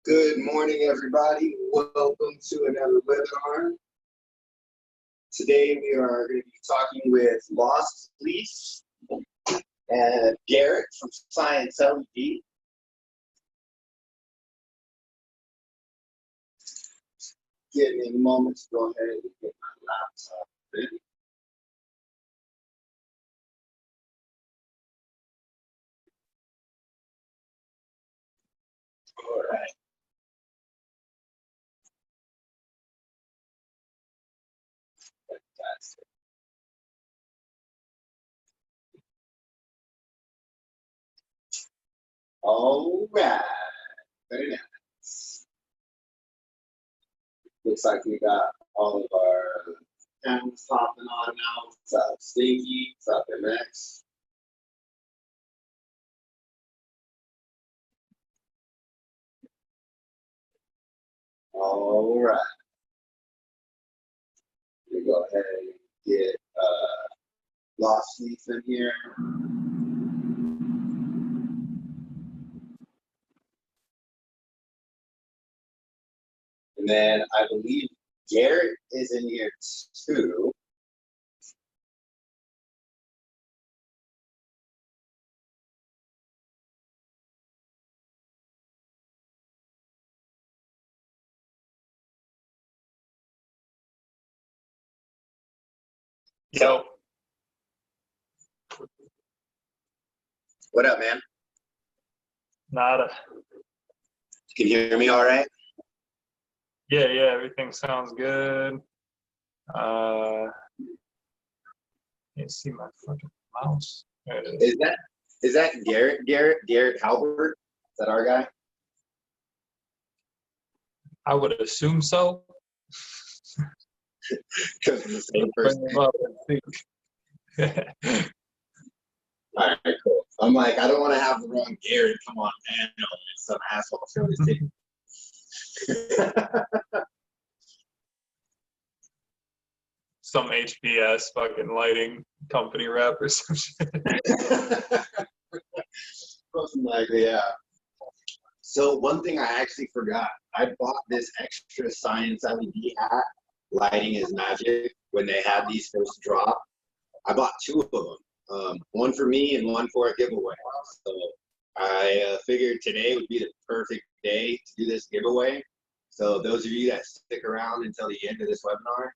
Good morning, everybody. Welcome to another webinar. Today we are going to be talking with Lostleafmi and Garrett from Scynce LED. Give me a moment to go ahead and get my laptop ready. All right. Fantastic. All right. Very nice. Looks like we got all of our panels popping on now. What's up, Stinky? What's up, MX? All right. We go ahead and get Lostleafmi in here. And then I believe Garrett is in here too. Yo. What up, man? Nada. Can you hear me all right? Yeah, everything sounds good. Can't see my fucking mouse. There it is. Is that Garrett Halbert? Is that our guy? I would assume so. Because it's the same person. All right, cool. I'm like, I don't want to have the wrong Garrett come on panel and some asshole show his team. Some HBS fucking lighting company rep or some shit. Something like that, yeah. So one thing I actually forgot, I bought this extra Scynce LED hat, Lighting is Magic, when they had these first drop. I bought two of them, one for me and one for a giveaway. So I figured today would be the perfect day to do this giveaway. So those of you that stick around until the end of this webinar,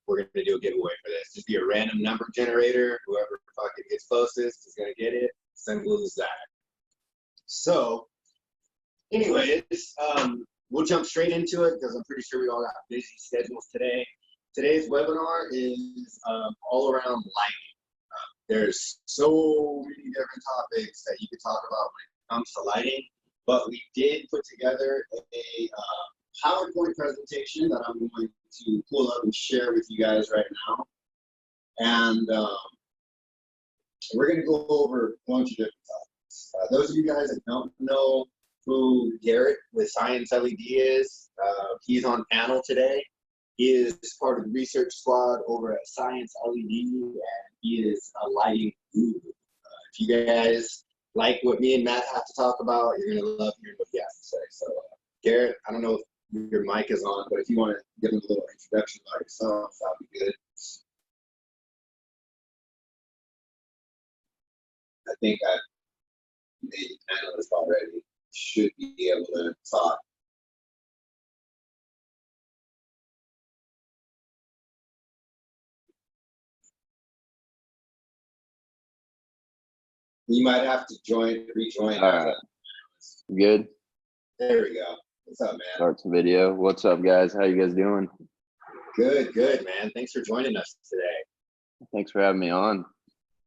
we're going to do a giveaway for this. Just be a random number generator. Whoever fucking gets closest is going to get it. Simple as that. So anyways, we'll jump straight into it because I'm pretty sure we all got busy schedules today. Today's webinar is all around lighting. There's so many different topics that you could talk about when it comes to lighting, but we did put together a PowerPoint presentation that I'm going to pull up and share with you guys right now. And we're going to go over a bunch of different topics. Those of you guys that don't know who Garrett with Scynce LED is, he's on panel today. He is part of the research squad over at Scynce LED, and he is a lighting guru. If you guys like what me and Matt have to talk about, you're going to love hearing what he has to say. So, Garrett, I don't know if your mic is on, but if you want to give him a little introduction about yourself, that would be good. I think I made the panelist already. Should be able to talk. You might have to rejoin. All right. Good. There we go. What's up, man? Start some video. What's up, guys? How you guys doing? Good, man. Thanks for joining us today. Thanks for having me on.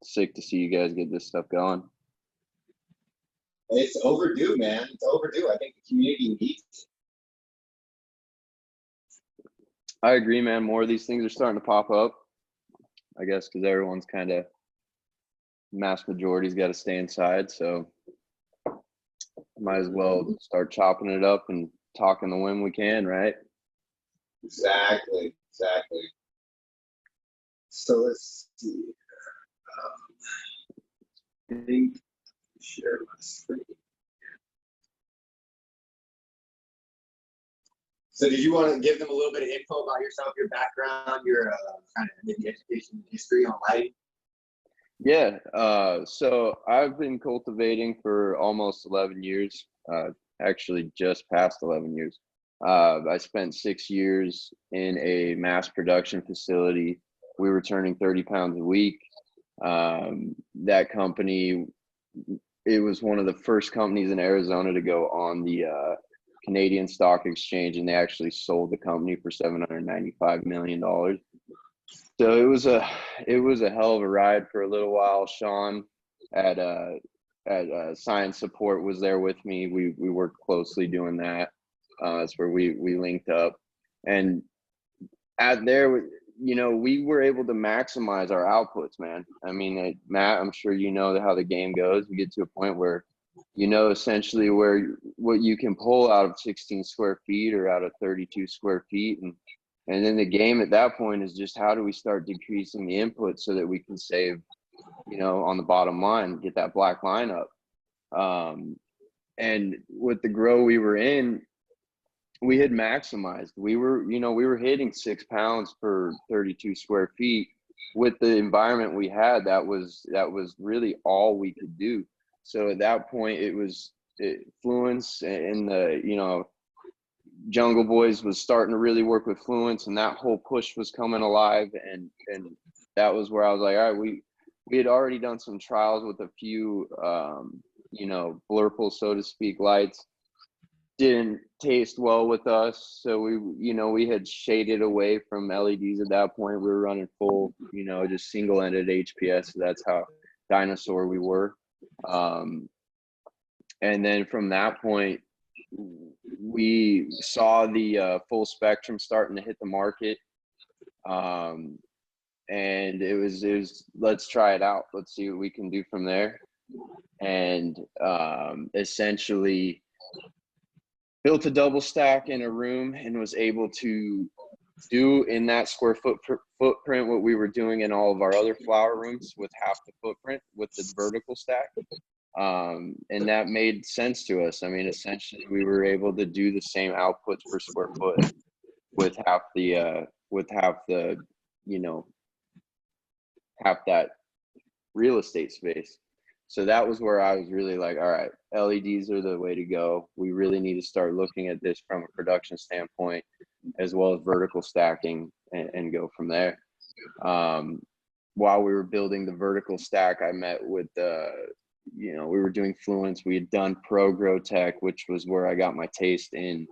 Sick to see you guys get this stuff going. It's overdue, man. It's overdue. I think the community needs it. I agree, man. More of these things are starting to pop up, I guess, because everyone's kind of, mass majority's got to stay inside, so might as well start chopping it up and talking the when we can, right? Exactly. So let's see. I think share my screen. So did you want to give them a little bit of info about yourself, your background, your kind of maybe education history on lighting? Yeah, so I've been cultivating for almost 11 years, actually just past 11 years. I spent 6 years in a mass production facility. We were turning 30 pounds a week. That company, it was one of the first companies in Arizona to go on the Canadian Stock Exchange, and they actually sold the company for $795 million. So it was a hell of a ride for a little while. Sean at Science Support was there with me. We worked closely doing that. That's where we linked up, and at there, you know, we were able to maximize our outputs, man. I mean, Matt, I'm sure you know how the game goes. We get to a point where, you know, essentially what you can pull out of 16 square feet or out of 32 square feet, and then the game at that point is just how do we start decreasing the input so that we can save, you know, on the bottom line, get that black line up. And with the grow we were in, we had maximized. We were hitting 6 pounds per 32 square feet with the environment we had. That was really all we could do. So at that point, Fluence and the, you know, Jungle Boys was starting to really work with Fluence, and that whole push was coming alive. And that was where I was like, all right, we had already done some trials with a few, you know, blurple, so to speak, lights. Didn't taste well with us, so we had shaded away from LEDs at that point. We were running full, you know, just single-ended HPS. So that's how dinosaur we were. And then from that point, we saw the full spectrum starting to hit the market, and it was let's try it out. Let's see what we can do from there. And essentially built a double stack in a room and was able to do in that square footprint what we were doing in all of our other flower rooms with half the footprint with the vertical stack. And that made sense to us. I mean, essentially we were able to do the same outputs per square foot with half the, you know, half that real estate space. So that was where I was really like, all right, LEDs are the way to go. We really need to start looking at this from a production standpoint, as well as vertical stacking, and go from there. While we were building the vertical stack, I met with, you know, we were doing Fluence. We had done Pro Grow Tech, which was where I got my taste in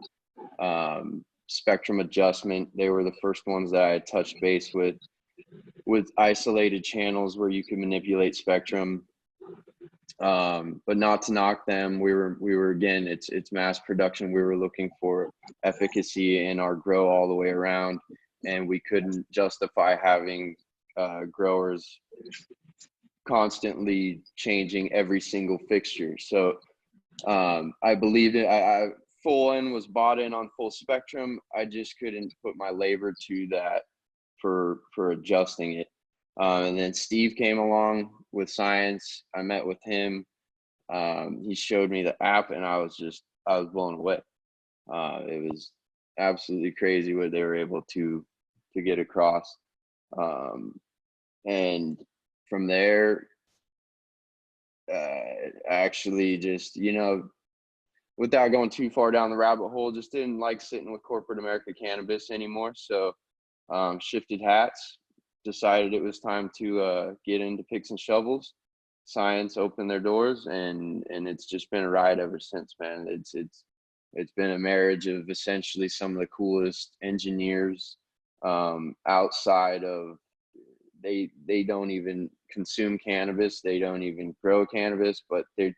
spectrum adjustment. They were the first ones that I had touched base with isolated channels where you can manipulate spectrum. But not to knock them, we were again, it's mass production. We were looking for efficacy in our grow all the way around, and we couldn't justify having growers constantly changing every single fixture. So I believed it. I full in was bought in on full spectrum. I just couldn't put my labor to that for adjusting it. And then Steve came along with Scynce. I met with him. He showed me the app, and I was blown away. It was absolutely crazy what they were able to get across. And from there, actually just, you know, without going too far down the rabbit hole, just didn't like sitting with corporate America cannabis anymore. So shifted hats. Decided it was time to get into picks and shovels. Scynce opened their doors, and it's just been a ride ever since, man. It's been a marriage of essentially some of the coolest engineers outside of, they don't even consume cannabis, they don't even grow cannabis, but they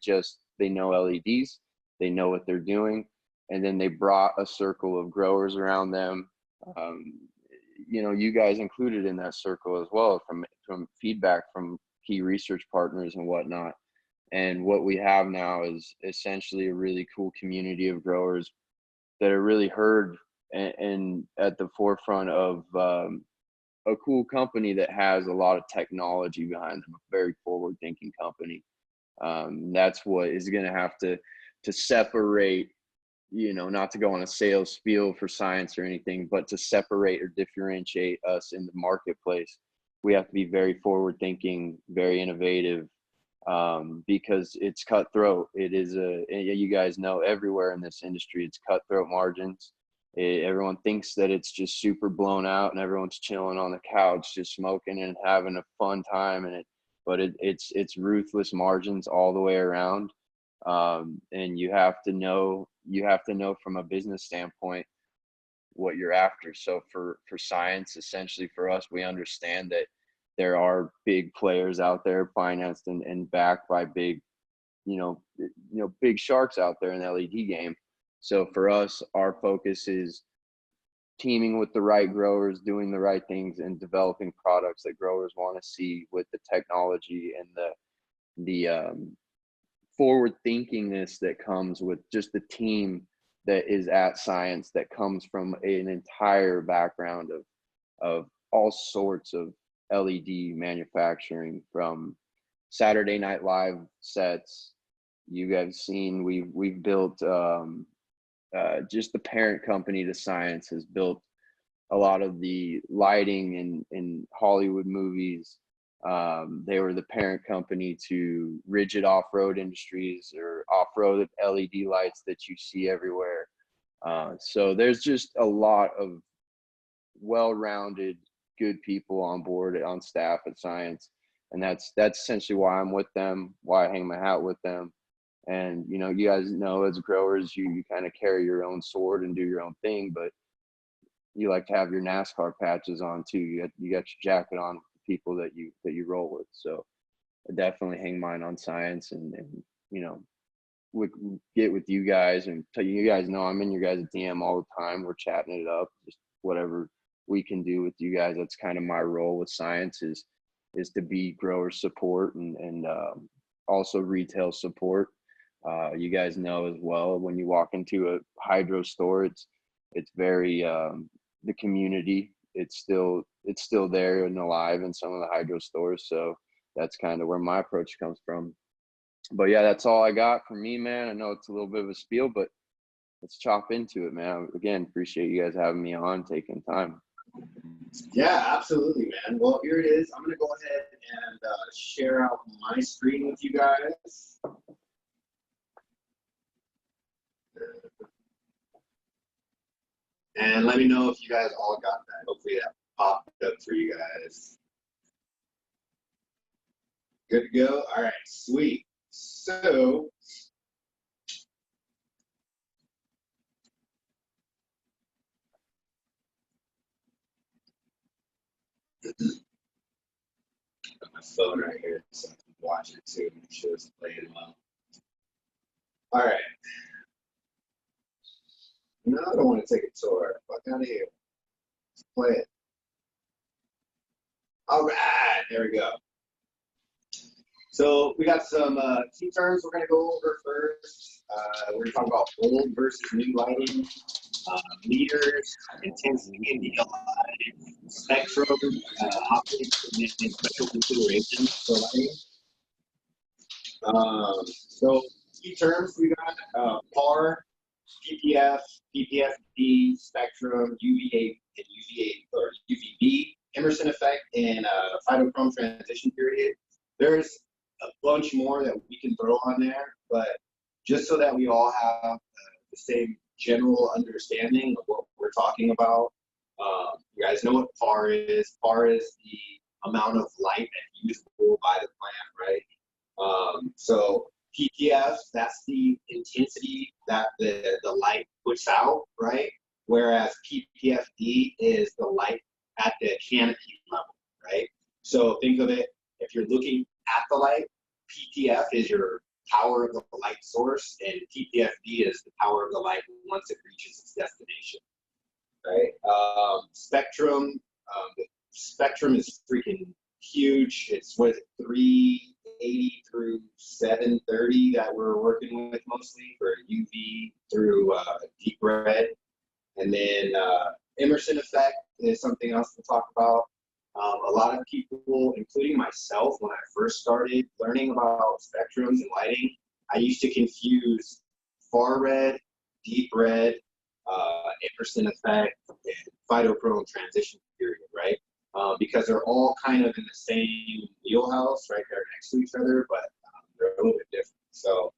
know LEDs, they know what they're doing, and then they brought a circle of growers around them. You know, you guys included in that circle as well, from feedback from key research partners and whatnot. And what we have now is essentially a really cool community of growers that are really heard and at the forefront of a cool company that has a lot of technology behind them, a very forward-thinking company. That's what is going to have to separate you know, not to go on a sales spiel for Scynce or anything, but to separate or differentiate us in the marketplace, we have to be very forward thinking, very innovative, because it's cutthroat. It is you guys know, everywhere in this industry, it's cutthroat margins. Everyone thinks that it's just super blown out and everyone's chilling on the couch, just smoking and having a fun time. But it's ruthless margins all the way around. And you have to know from a business standpoint what you're after. So for Scynce, essentially for us, we understand that there are big players out there financed and backed by big, big sharks out there in the LED game. So for us, our focus is teaming with the right growers, doing the right things, and developing products that growers want to see with the technology and the forward thinkingness that comes with just the team that is at Scynce, that comes from an entire background of all sorts of LED manufacturing, from Saturday Night Live sets. You guys seen, we've built just the parent company to Scynce has built a lot of the lighting in Hollywood movies. They were the parent company to Rigid Off-Road Industries, or off-road LED lights that you see everywhere. So there's just a lot of well-rounded, good people on board, on staff at Scynce. And that's essentially why I'm with them, why I hang my hat with them. And, you guys know, as growers, you kind of carry your own sword and do your own thing, but you like to have your NASCAR patches on too. You got your jacket on with the people that you roll with. So I definitely hang mine on Scynce, and get with you guys and tell you guys know I'm in your guys' DM all the time. We're chatting it up, just whatever we can do with you guys. That's kind of my role with Scynce, is to be grower support and also retail support. You guys know as well, when you walk into a hydro store, it's very the community. It's still there and alive in some of the hydro stores. So that's kind of where my approach comes from. But yeah, that's all I got from me, man. I know it's a little bit of a spiel, but let's chop into it, man. Again, appreciate you guys having me on, taking time. Yeah, absolutely, man. Well, here it is. I'm going to go ahead and share out my screen with you guys. And let me know if you guys all got that. Hopefully that popped up for you guys. Good to go? All right, sweet. So, got my phone right here so I can watch it too, make sure it's playing well. All right. No, I don't want to take a tour. Fuck out of here. Let's play it. All right, there we go. So we got some key terms we're going to go over first. We're going to talk about old versus new lighting, meters, intensity and DLI, spectrum, optics, and special considerations for lighting. So key terms we got PAR, PPF, PPFD, spectrum, UVA and UVB, Emerson effect, and phytochrome transition period. There's a bunch more that we can throw on there, but just so that we all have the same general understanding of what we're talking about. You guys know what PAR is. PAR is the amount of light that's usable by the plant, right? So PPF, that's the intensity that the light puts out, right? Whereas PPFD is the light at the canopy level, right? So think of it, if you're looking at the light, PPF is your power of the light source, and PPFD is the power of the light once it reaches its destination, right? Spectrum, the spectrum is freaking huge. It's what is it, 380 through 730 that we're working with mostly for UV through deep red. And then Emerson effect is something else to talk about. A lot of people, including myself, when I first started learning about spectrums and lighting, I used to confuse far red deep red, Emerson effect, and phytochrome transition period, right? Because they're all kind of in the same wheelhouse, right? They're next to each other, but they're a little bit different. So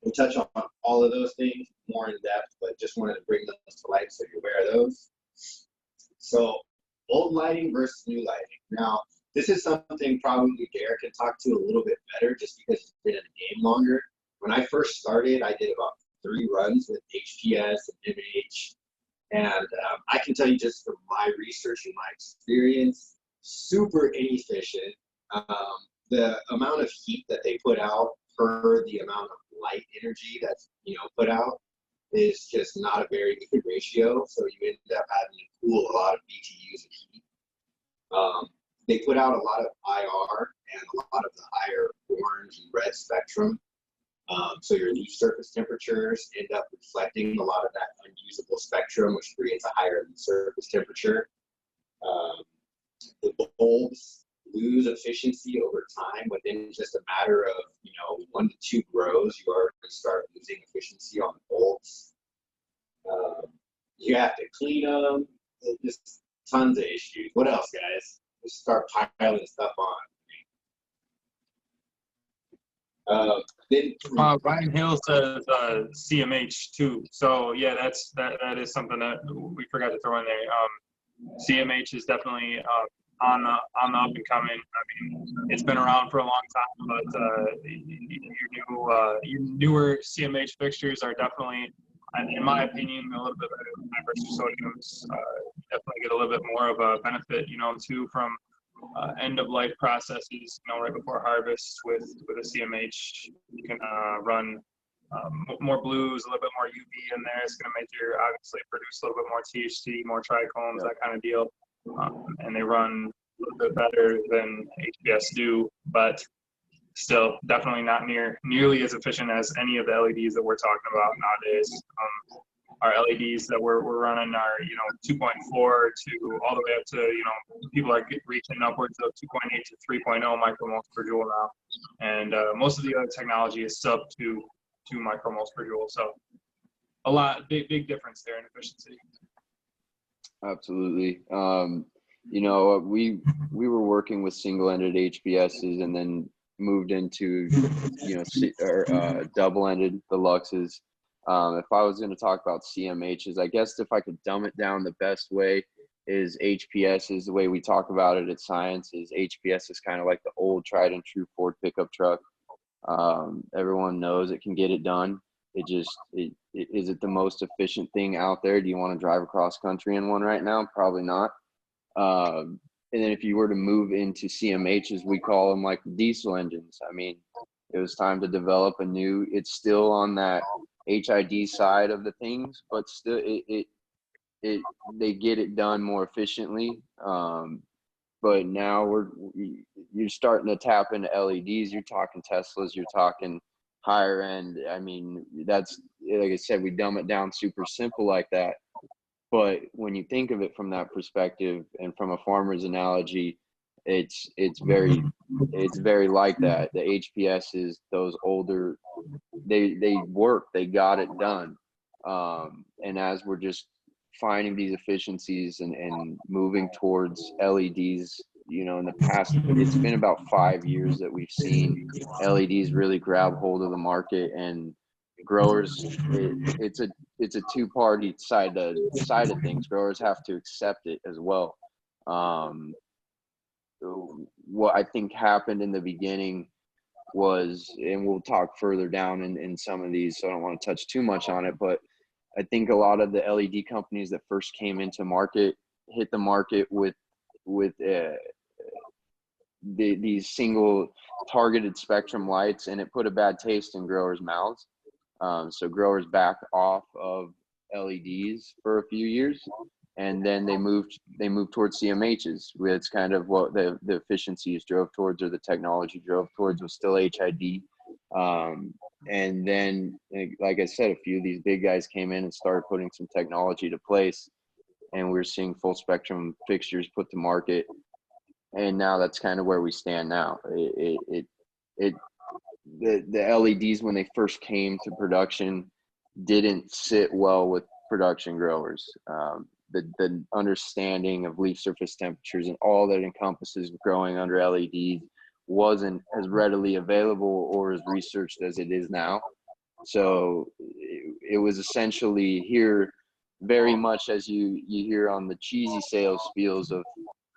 we'll touch on all of those things more in depth, but just wanted to bring those to light so you're aware of those. So old lighting versus new lighting. Now, this is something probably Garrett can talk to a little bit better just because he's been in the game longer. When I first started, I did about 3 runs with HPS and MH. And I can tell you just from my research and my experience, super inefficient. The amount of heat that they put out per the amount of light energy that's put out is just not a very good ratio. So you end up having to cool a lot of BTUs of heat. They put out a lot of IR and a lot of the higher orange and red spectrum. So your leaf surface temperatures end up reflecting a lot of that unusable spectrum, which creates a higher surface temperature. The bulbs lose efficiency over time. Within just a matter of 1 to 2 grows, you already start losing efficiency on the bulbs. You have to clean them. Just tons of issues. What else, guys? Just start piling stuff on. Then Ryan Hill says CMH too. So yeah, that is something that we forgot to throw in there. CMH is definitely on the up and coming. I mean, it's been around for a long time, but your newer CMH fixtures are definitely, in my opinion, a little bit better than high pressure sodiums. Definitely get a little bit more of a benefit, too, from end of life processes, right before harvest with a CMH. You can run more blues, a little bit more UV in there. It's going to make you obviously produce a little bit more THC, more trichomes, that kind of deal. And they run a little bit better than HBS do, but still definitely not nearly as efficient as any of the LEDs that we're talking about nowadays. Our LEDs that we're running are 2.4 to all the way up to people are reaching upwards of 2.8 to 3.0 micromoles per joule now, and most of the other technology is sub 2 micromoles per joule. So a lot big difference there in efficiency. Absolutely. We were working with single-ended HBSs and then moved into double-ended deluxes. If I was going to talk about CMHs, I guess if I could dumb it down, the best way is HPS is the way we talk about it at Scynce. Is HPS is kind of like the old tried and true Ford pickup truck. Everyone knows it can get it done. Is it the most efficient thing out there? Do you want to drive across country in one right now? Probably not. And then if you were to move into CMHs, we call them like diesel engines. I mean, it was time to develop a new, it's still on that HID side of the things, but still they get it done more efficiently. But now you're starting to tap into LEDs. You're talking Teslas, you're talking higher end. I mean, that's, like I said, we dumb it down super simple like that. But when you think of it from that perspective and from a farmer's analogy, it's very like that. The HPS is those older, they work, they got it done. And as we're just finding these efficiencies and moving towards LEDs, in the past, it's been about 5 years that we've seen LEDs really grab hold of the market, and growers, it's a two-party side of things. Growers have to accept it as well. What I think happened in the beginning was, and we'll talk further down in some of these, so I don't want to touch too much on it, but I think a lot of the LED companies that first came into market hit the market with these single targeted spectrum lights, and it put a bad taste in growers' mouths. So growers backed off of LEDs for a few years, and then they moved towards CMHs. It's kind of what the efficiencies drove towards, or the technology drove towards, was still HID. And then, like I said, a few of these big guys came in and started putting some technology to place, and we're seeing full spectrum fixtures put to market. And now that's kind of where we stand now. The LEDs, when they first came to production, didn't sit well with production growers. The understanding of leaf surface temperatures and all that encompasses growing under LEDs wasn't as readily available or as researched as it is now. So it was essentially here very much as you hear on the cheesy sales spiels of,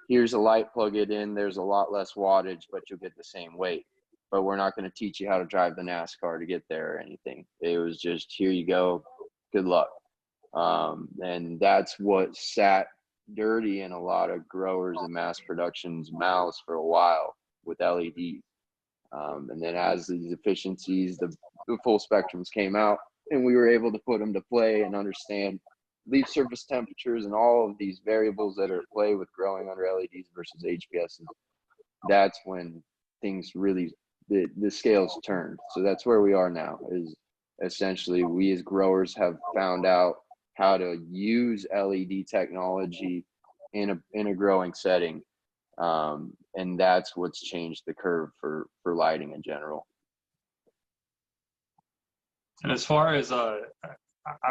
here's a light, plug it in, there's a lot less wattage, but you'll get the same weight. But we're not going to teach you how to drive the NASCAR to get there or anything. It was just, here you go, good luck. And that's what sat dirty in a lot of growers and mass production's mouths for a while with LEDs. And then as these efficiencies, the full spectrums came out, and we were able to put them to play and understand leaf surface temperatures and all of these variables that are at play with growing under LEDs versus HPSs. That's when things really, the scales turned. So that's where we are now, is essentially we as growers have found out how to use LED technology in a growing setting. And that's what's changed the curve for lighting in general. And as far as, I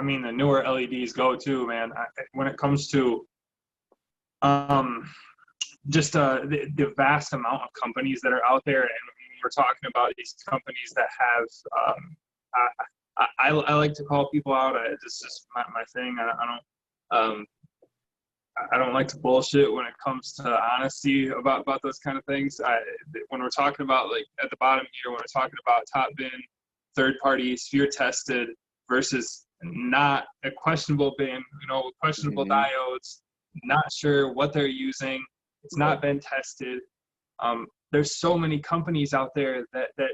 mean, the newer LEDs go too, man, when it comes to just the vast amount of companies that are out there, and we're talking about these companies that have, I like to call people out. This is my thing. I don't like to bullshit when it comes to honesty about those kind of things. When we're talking about, like, at the bottom here, when we're talking about top bin, third-party, sphere tested versus not a questionable bin, questionable diodes, not sure what they're using, it's not been tested. There's so many companies out there that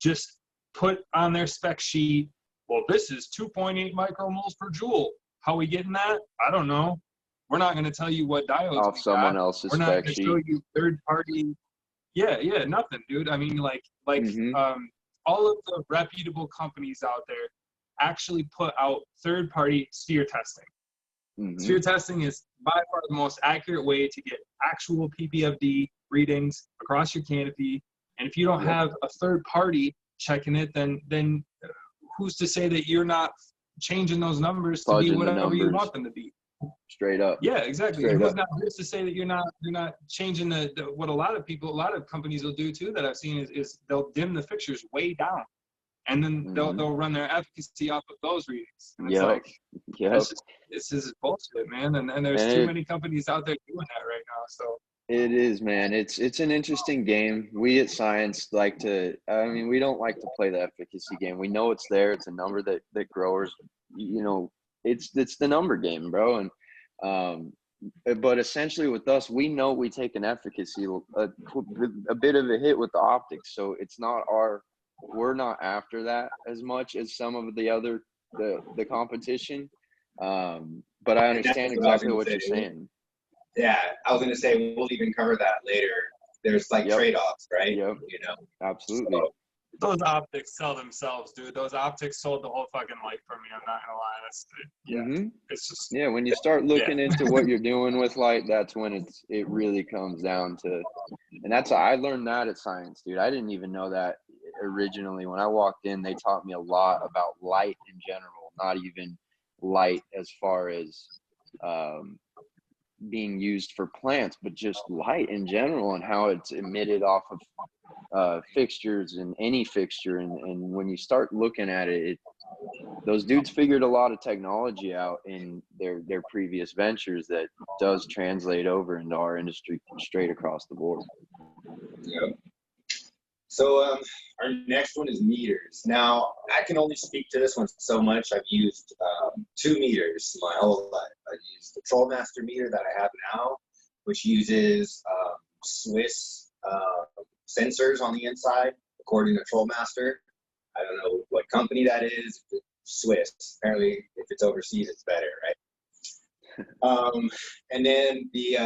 just put on their spec sheet, well, this is 2.8 micromoles per joule. How are we getting that? I don't know. We're not going to tell you what diodes off someone else's spec sheet. We're not going to show you third party. Yeah, nothing, dude. I mean, all of the reputable companies out there actually put out third party sphere testing. Sphere testing is by far the most accurate way to get actual PPFD readings across your canopy. And if you don't have a third party checking it, then who's to say that you're not changing those numbers to be whatever you want them to be? Straight up. Yeah, exactly. Who's to say that you're not changing what a lot of companies will do too that I've seen is they'll dim the fixtures way down, and then they'll run their efficacy off of those readings. And it's like, this is bullshit, man. And there's too many companies out there doing that right now. So it is, man. It's an interesting game. We at Scynce like to. I mean, we don't like to play the efficacy game. We know it's there. It's a number that growers, it's the number game, bro. And but essentially with us, we know we take an efficacy a bit of a hit with the optics, so it's not we're not after that as much as some of the other the competition. But I understand exactly what you're saying. Yeah, I was gonna say we'll even cover that later. There's like trade-offs, right? Yep. Absolutely. So, those optics sell themselves, dude. Those optics sold the whole fucking light for me. I'm not gonna lie. It's just when you start looking into what you're doing with light, that's when it really comes down to. And I learned that at Scynce, dude. I didn't even know that originally. When I walked in, they taught me a lot about light in general, not even light as far as being used for plants, but just light in general and how it's emitted off of fixtures and any fixture. And when you start looking at it, those dudes figured a lot of technology out in their previous ventures that does translate over into our industry straight across the board. Yeah. So our next one is meters. Now, I can only speak to this one so much. I've used 2 meters my whole life. I've used the Trollmaster meter that I have now, which uses Swiss sensors on the inside, according to Trollmaster. I don't know what company that is. It's Swiss. Apparently, if it's overseas, it's better, right? And then the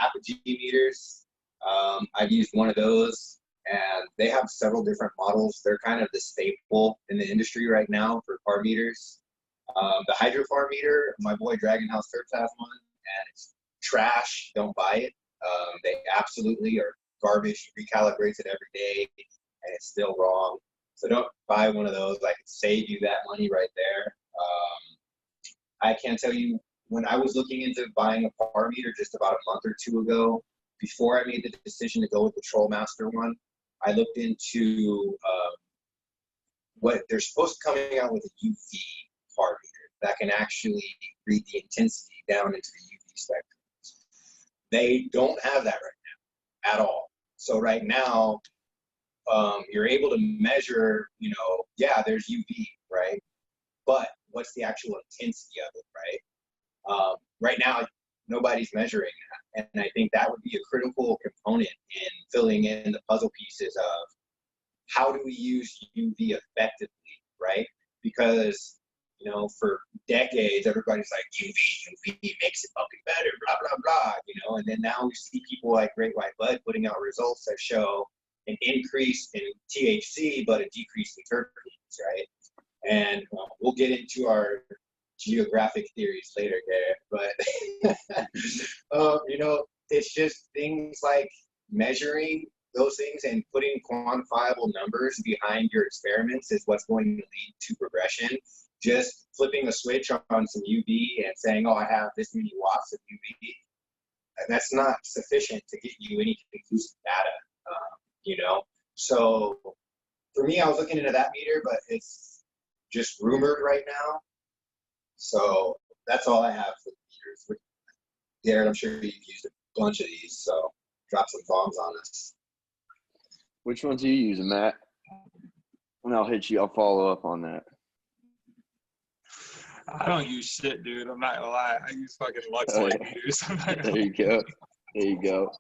Apogee meters. I've used one of those. And they have several different models. They're kind of the staple in the industry right now for farm meters. The Hydrofarm meter, my boy Dragon House Turps has one, and it's trash. Don't buy it. They absolutely are garbage. Recalibrates it every day, and it's still wrong. So don't buy one of those. I could save you that money right there. I can't tell you, when I was looking into buying a par meter just about a month or two ago, before I made the decision to go with the TrollMaster one, I looked into what they're supposed to coming out with a UV par meter that can actually read the intensity down into the UV spectrum. They don't have that right now at all. So right now, you're able to measure, you know, yeah, there's UV, right? But what's the actual intensity of it, right? Right now, nobody's measuring that. And I think that would be a critical component in filling in the puzzle pieces of how do we use UV effectively, right? Because, you know, for decades, everybody's like, UV makes it fucking better, blah, blah, blah, you know? And then now we see people like Great White Bud putting out results that show an increase in THC, but a decrease in terpenes, right? And we'll get into our geographic theories later, Garrett, but you know, it's just things like measuring those things and putting quantifiable numbers behind your experiments is what's going to lead to progression. Just flipping a switch on some UV and saying, oh, I have this many watts of UV, that's not sufficient to get you any conclusive data, you know? So for me, I was looking into that meter, but it's just rumored right now. So that's all I have for the meters. Garrett, I'm sure you've used a bunch of these, so drop some bombs on us. Which ones are you using, Matt? And I'll hit you. I'll follow up on that. I don't use shit, dude. I'm not gonna lie. I use fucking Lux Oh, light yeah. meters. There you go. There you go.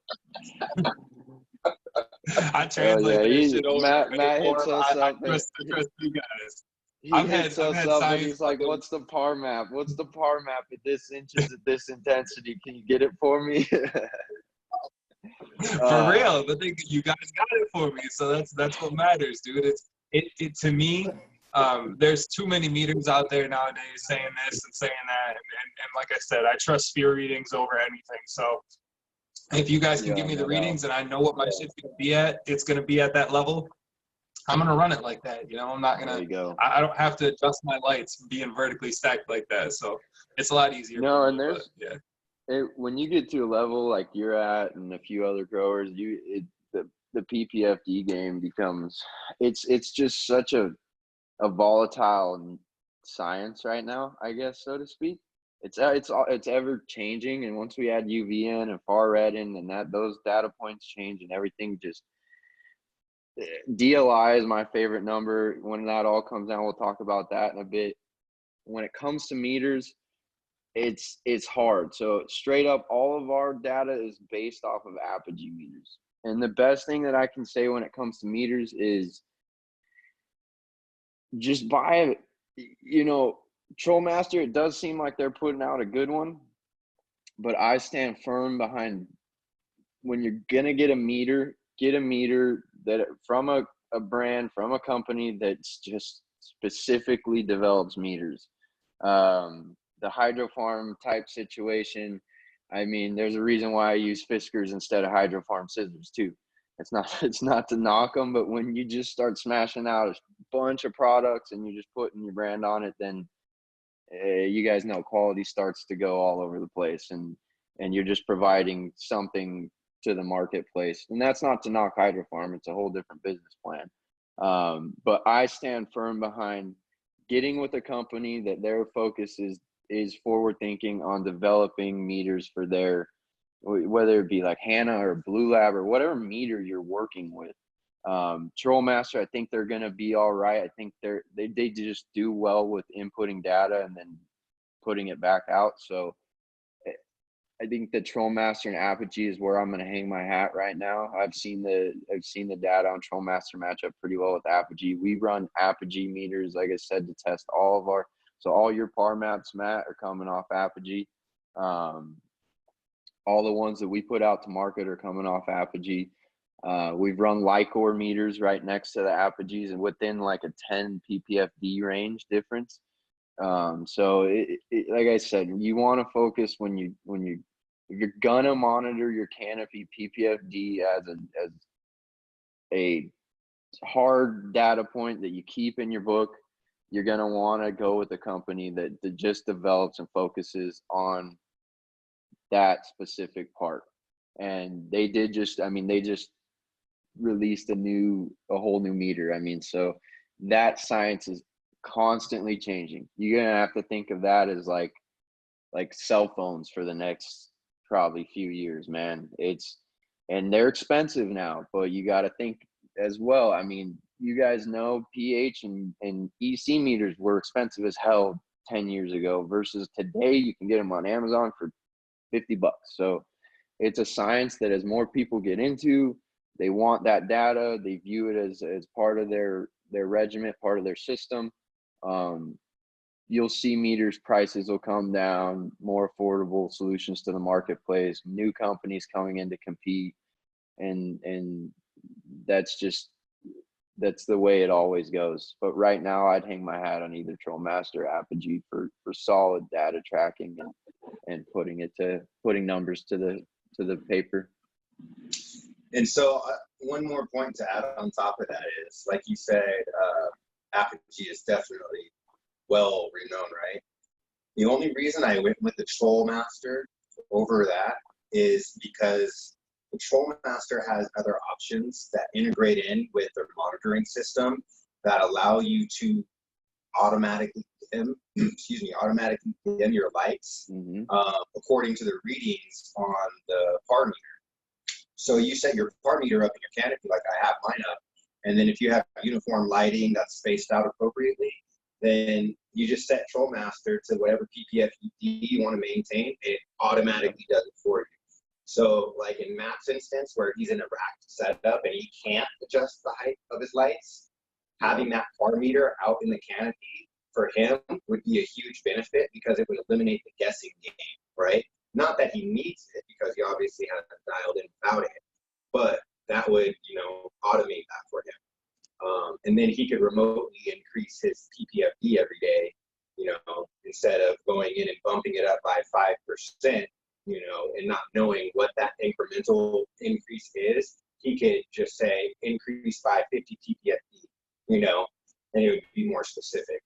I translate that shit over. Matt hits us up. I trust you guys. He I've hits had us up and science he's like, fucking- what's the par map? What's the par map at this inches at this intensity? Can you get it for me? For real, but you guys got it for me, so that's what matters, dude. It to me, there's too many meters out there nowadays saying this and saying that, and like I said, I trust sphere readings over anything. So if you guys can give me the readings and I know what my shit's gonna be at, it's gonna be at that level, I'm gonna run it like that. You know, I'm not gonna. There you go. I don't have to adjust my lights being vertically stacked like that, so it's a lot easier. No, and me, there's yeah. When you get to a level like you're at and a few other growers, the PPFD game becomes it's just such a volatile science right now, I guess, so to speak. It's ever changing, and once we add UV in and far red in, and those data points change, and everything just DLI is my favorite number. When that all comes down, we'll talk about that in a bit. When it comes to meters, it's hard. So straight up, all of our data is based off of apogee meters. And the best thing that I can say when it comes to meters is just buy it. You know, TrollMaster, it does seem like they're putting out a good one, but I stand firm behind, when you're gonna get a meter that from a brand, from a company that's just specifically develops meters. The Hydrofarm type situation, I mean, there's a reason why I use Fiskars instead of Hydrofarm scissors too. It's not to knock them, but when you just start smashing out a bunch of products and you're just putting your brand on it, then you guys know quality starts to go all over the place, and you're just providing something to the marketplace. And that's not to knock Hydrofarm, it's a whole different business plan. But I stand firm behind getting with a company that their focus is forward thinking on developing meters for their, whether it be like Hanna or Blue Lab or whatever meter you're working with. TrollMaster, I think they're going to be all right. I think they just do well with inputting data and then putting it back out. So I think the TrollMaster and Apogee is where I'm going to hang my hat right now. I've seen the data on TrollMaster match up pretty well with Apogee. We run Apogee meters, like I said, to test all your par maps, Matt, are coming off Apogee. All the ones that we put out to market are coming off Apogee. We've run Lycor meters right next to the Apogees and within like a 10 ppfd range difference. So like I said, you want to focus if you're gonna monitor your canopy ppfd as a hard data point that you keep in your book. you're going to want to go with a company that just develops and focuses on that specific part. And they did just, I mean, they just released a whole new meter. I mean, so that science is constantly changing. You're going to have to think of that as like cell phones for the next probably few years, man. And they're expensive now, but you got to think as well. I mean, you guys know pH and EC meters were expensive as hell 10 years ago versus today you can get them on Amazon for $50. So it's a science that as more people get into, they want that data, they view it as part of their regiment, part of their system. You'll see meters prices will come down, more affordable solutions to the marketplace, new companies coming in to compete. And that's the way it always goes. But right now I'd hang my hat on either TrolLmaster or Apogee for solid data tracking and putting numbers to the paper. And so one more point to add on top of that is, like you said, Apogee is definitely well renowned, right? The only reason I went with the TrolLmaster over that is because the TrolLmaster has other options that integrate in with their monitoring system that allow you to automatically dim your lights according to the readings on the par meter. So you set your par meter up in your canopy like I have mine up, and then if you have uniform lighting that's spaced out appropriately, then you just set TrolLmaster to whatever PPF you want to maintain, and it automatically does it for you. So like in Matt's instance, where he's in a rack setup and he can't adjust the height of his lights, having that par meter out in the canopy for him would be a huge benefit because it would eliminate the guessing game, right? Not that he needs it because he obviously has it dialed in without it, but that would, automate that for him. And then he could remotely increase his PPFD every day, instead of going in and bumping it up by 5%, and not knowing what that incremental increase is. He could just say increase by 50 PPFD, and it would be more specific.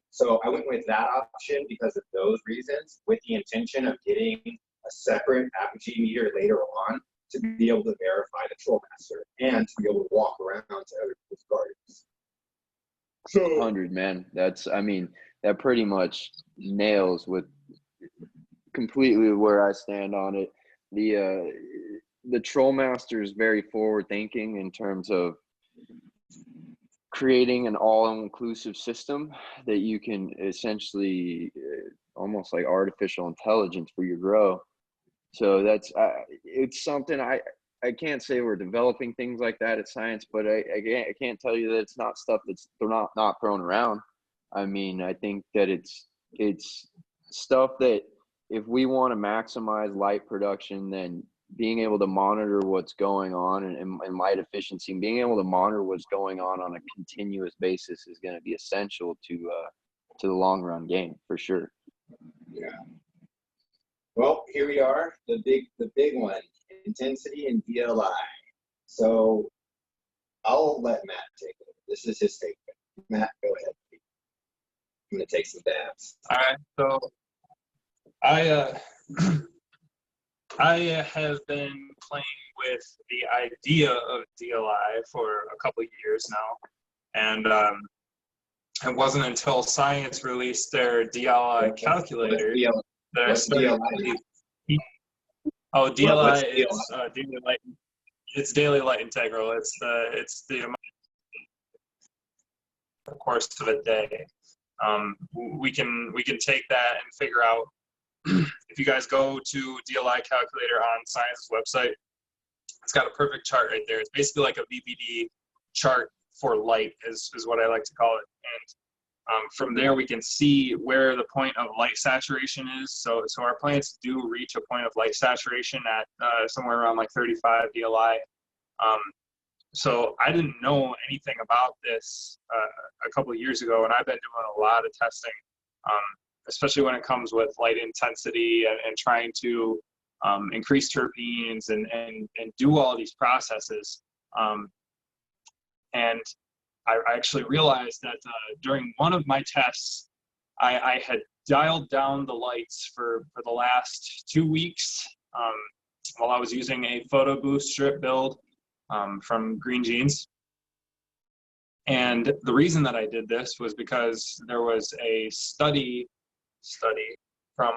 So I went with that option because of those reasons, with the intention of getting a separate Apogee meter later on to be able to verify the TrolLmaster and to be able to walk around to other people's gardens. 100, man. That pretty much nails with completely where I stand on it. The TrolLmaster is very forward thinking in terms of creating an all-inclusive system that you can essentially almost like artificial intelligence for your grow. So that's it's something I can't say we're developing things like that at Scynce, but I can't tell you that it's not stuff that's not thrown around. I mean, I think that it's stuff that if we want to maximize light production, then being able to monitor what's going on and light efficiency and being able to monitor what's going on a continuous basis is going to be essential to the long run game for sure. Yeah. Well, here we are, the big one, intensity and DLI. So I'll let Matt take it. This is his statement. Matt, go ahead. I'm going to take some dabs. All right. So I have been playing with the idea of DLI for a couple of years now, and it wasn't until Scynce released their DLI calculator that I started. Oh, DLI is daily light. It's daily light integral. It's the amount of course of a day. We can take that and figure out. If you guys go to DLI calculator on Scynce's website, it's got a perfect chart right there. It's basically like a VPD chart for light is what I like to call it. And from there, we can see where the point of light saturation is. So our plants do reach a point of light saturation at somewhere around like 35 DLI. So I didn't know anything about this a couple of years ago, and I've been doing a lot of testing, especially when it comes with light intensity and trying to increase terpenes and do all these processes. And I actually realized that during one of my tests, I had dialed down the lights for the last 2 weeks while I was using a photo boost strip build from Green Jeans. And the reason that I did this was because there was a study from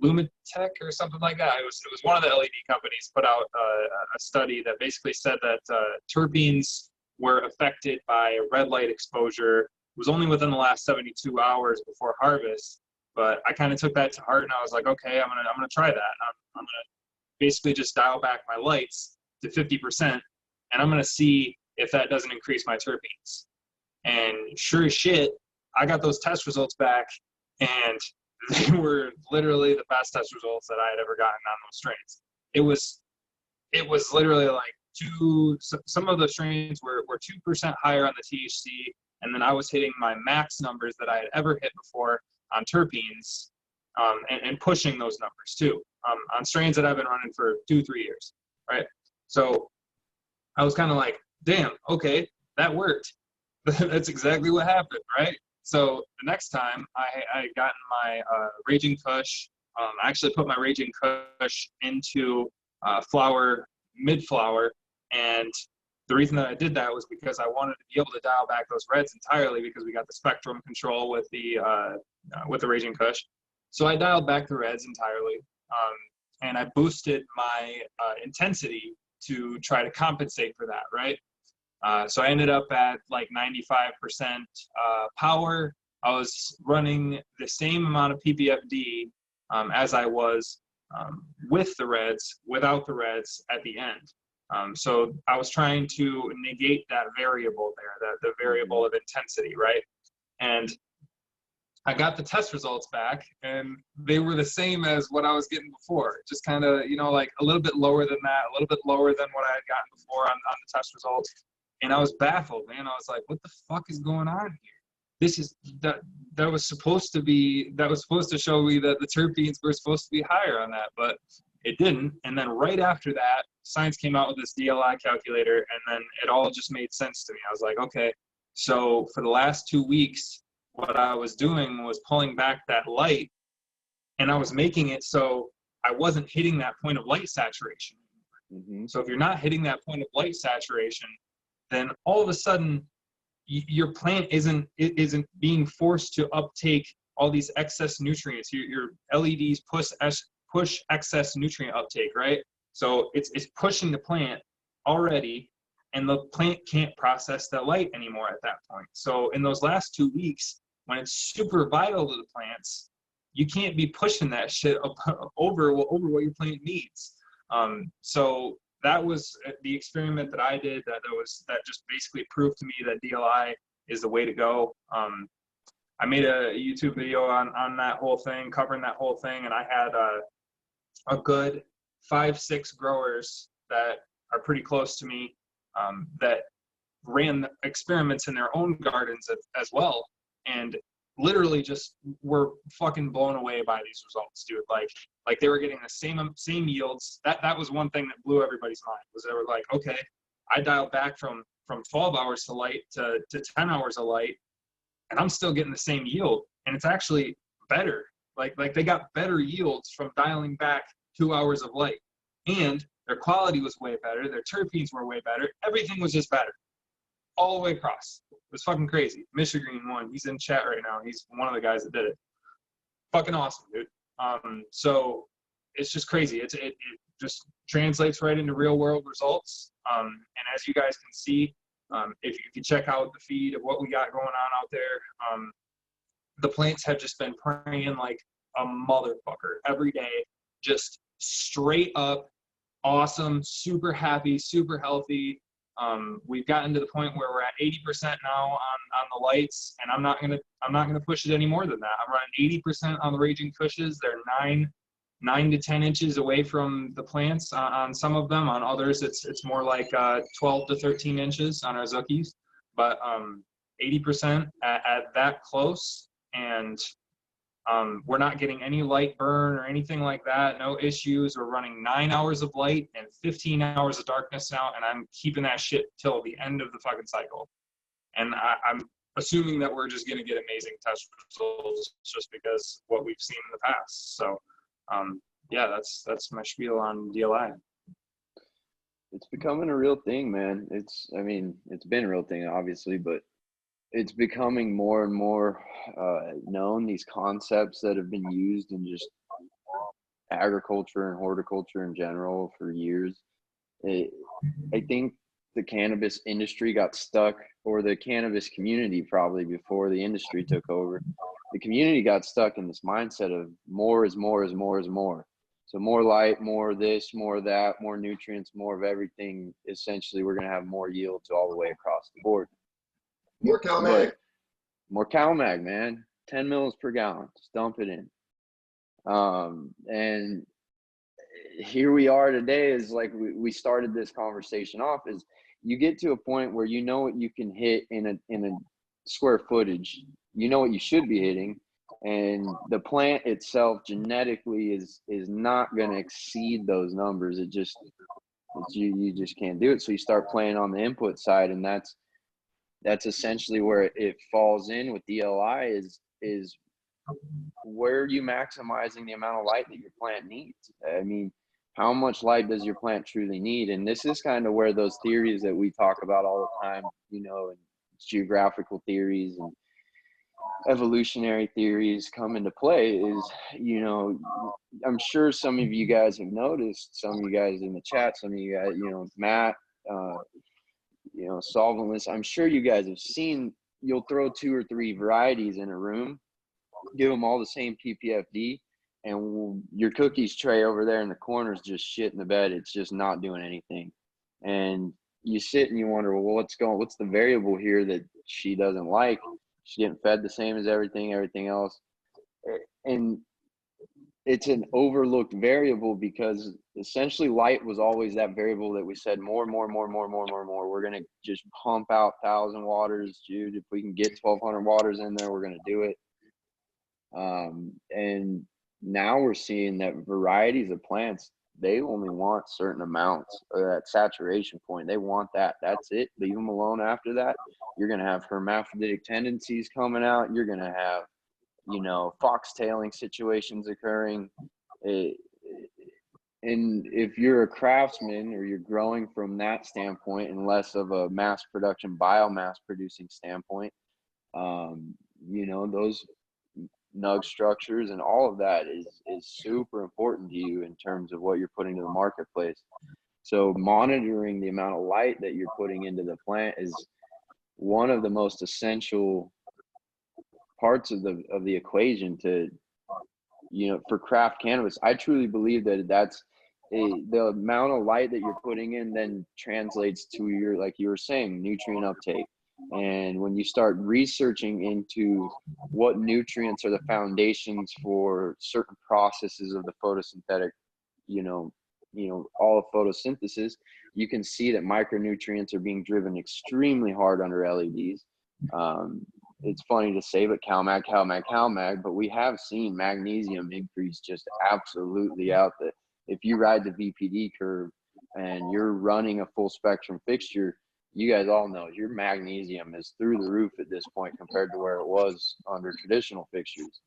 Lumitech or something like that. It was one of the LED companies put out a study that basically said that terpenes were affected by red light exposure. It was only within the last 72 hours before harvest, but I kind of took that to heart and I was like, okay, I'm gonna try that. I'm gonna basically just dial back my lights to 50%, and I'm gonna see if that doesn't increase my terpenes. And sure as shit, I got those test results back, and they were literally the best test results that I had ever gotten on those strains. It was literally like some of the strains were 2% higher on the THC, and then I was hitting my max numbers that I had ever hit before on terpenes, and pushing those numbers too, on strains that I've been running for 2-3 years, right? So I was kind of like, damn, okay, that worked. That's exactly what happened, right? So the next time I got in my Raging Kush, I actually put my Raging Kush into flower, mid-flower, and the reason that I did that was because I wanted to be able to dial back those reds entirely, because we got the spectrum control with the Raging Kush. So I dialed back the reds entirely, and I boosted my intensity to try to compensate for that, right? So I ended up at like 95% power. I was running the same amount of ppfd as I was with the reds, without the reds at the end. So I was trying to negate that variable there, the variable of intensity, right? And I got the test results back, and they were the same as what I was getting before. Just kind of, you know, like a little bit lower than that, a little bit lower than what I had gotten before on the test results. And I was baffled, man. I was like, what the fuck is going on here? This is, that was supposed to show me that the terpenes were supposed to be higher on that, but it didn't. And then right after that, Scynce came out with this DLI calculator, and then it all just made sense to me. I was like, okay, so for the last 2 weeks, what I was doing was pulling back that light, and I was making it so I wasn't hitting that point of light saturation. Mm-hmm. So if you're not hitting that point of light saturation, then all of a sudden your plant isn't being forced to uptake all these excess nutrients. Your LEDs push excess nutrient uptake, right? So it's pushing the plant already, and the plant can't process that light anymore at that point. So in those last 2 weeks, when it's super vital to the plants, you can't be pushing that shit over what your plant needs. So that was the experiment that I did. That just basically proved to me that DLI is the way to go. I made a YouTube video on that whole thing, covering that whole thing, and I had a good 5-6 growers that are pretty close to me that ran experiments in their own gardens as well, and literally just were fucking blown away by these results, dude. Like they were getting the same yields. That was one thing that blew everybody's mind, was they were like, okay, I dialed back from 12 hours to light to 10 hours of light, and I'm still getting the same yield, and it's actually better. Like they got better yields from dialing back 2 hours of light, and their quality was way better. Their terpenes were way better. Everything was just better, all the way across. It was fucking crazy. Mr. Green won. He's in chat right now. He's one of the guys that did it. Fucking awesome, dude. So it's just crazy. It just translates right into real world results. And as you guys can see, if you check out the feed of what we got going on out there, the plants have just been praying like a motherfucker every day, just straight up awesome, super happy, super healthy. We've gotten to the point where we're at 80% now on the lights, and I'm not gonna push it any more than that. I'm running 80% on the Raging Kushes. They're 9 to 10 inches away from the plants on some of them. On others, it's more like 12 to 13 inches on our Zookies. But 80% at that close, and We're not getting any light burn or anything like that. No issues. We're running 9 hours of light and 15 hours of darkness now, and I'm keeping that shit till the end of the fucking cycle. And I'm assuming that we're just going to get amazing test results just because what we've seen in the past. So, yeah, that's my spiel on DLI. It's becoming a real thing, man. I mean, it's been a real thing, obviously, but it's becoming more and more known, these concepts that have been used in just agriculture and horticulture in general for years. I think the cannabis industry got stuck, or the cannabis community, probably before the industry took over, the community got stuck in this mindset of more is more is more is more. So more light, more this, more that, more nutrients, more of everything. Essentially, we're going to have more yields all the way across the board. More CalMag. More CalMag, man. 10 mils per gallon. Just dump it in. And here we are today, is like we started this conversation off, is you get to a point where you know what you can hit in a square footage. You know what you should be hitting, and the plant itself genetically is not going to exceed those numbers. You just can't do it. So you start playing on the input side, and that's essentially where it falls in with DLI is where are you maximizing the amount of light that your plant needs? I mean, how much light does your plant truly need? And this is kind of where those theories that we talk about all the time, you know, and geographical theories and evolutionary theories come into play. Is, you know, I'm sure some of you guys have noticed, some of you guys in the chat, some of you guys, you know, Matt, you know, Solventless, I'm sure you guys have seen, you'll throw 2 or 3 varieties in a room, give them all the same PPFD, and your cookies tray over there in the corner is just shit in the bed. It's just not doing anything. And you sit and you wonder, well, what's the variable here that she doesn't like? She's getting fed the same as everything else. And it's an overlooked variable, because essentially light was always that variable that we said more. We're going to just pump out 1,000 waters, dude. If we can get 1,200 waters in there, we're going to do it. And now we're seeing that varieties of plants, they only want certain amounts, or that saturation point. They want that. That's it. Leave them alone after that. You're going to have hermaphroditic tendencies coming out. You're going to have, you know, foxtailing situations occurring. And if you're a craftsman, or you're growing from that standpoint and less of a mass production, biomass producing standpoint, you know, those nug structures and all of that is super important to you in terms of what you're putting to the marketplace. So monitoring the amount of light that you're putting into the plant is one of the most essential parts of the equation to, you know, for craft cannabis. I truly believe that the amount of light that you're putting in then translates to your, like you were saying, nutrient uptake. And when you start researching into what nutrients are the foundations for certain processes of the photosynthetic, you know, all of photosynthesis, you can see that micronutrients are being driven extremely hard under LEDs. It's funny to say, but CalMag, but we have seen magnesium increase just absolutely out there. If you ride the VPD curve and you're running a full spectrum fixture, you guys all know your magnesium is through the roof at this point compared to where it was under traditional fixtures.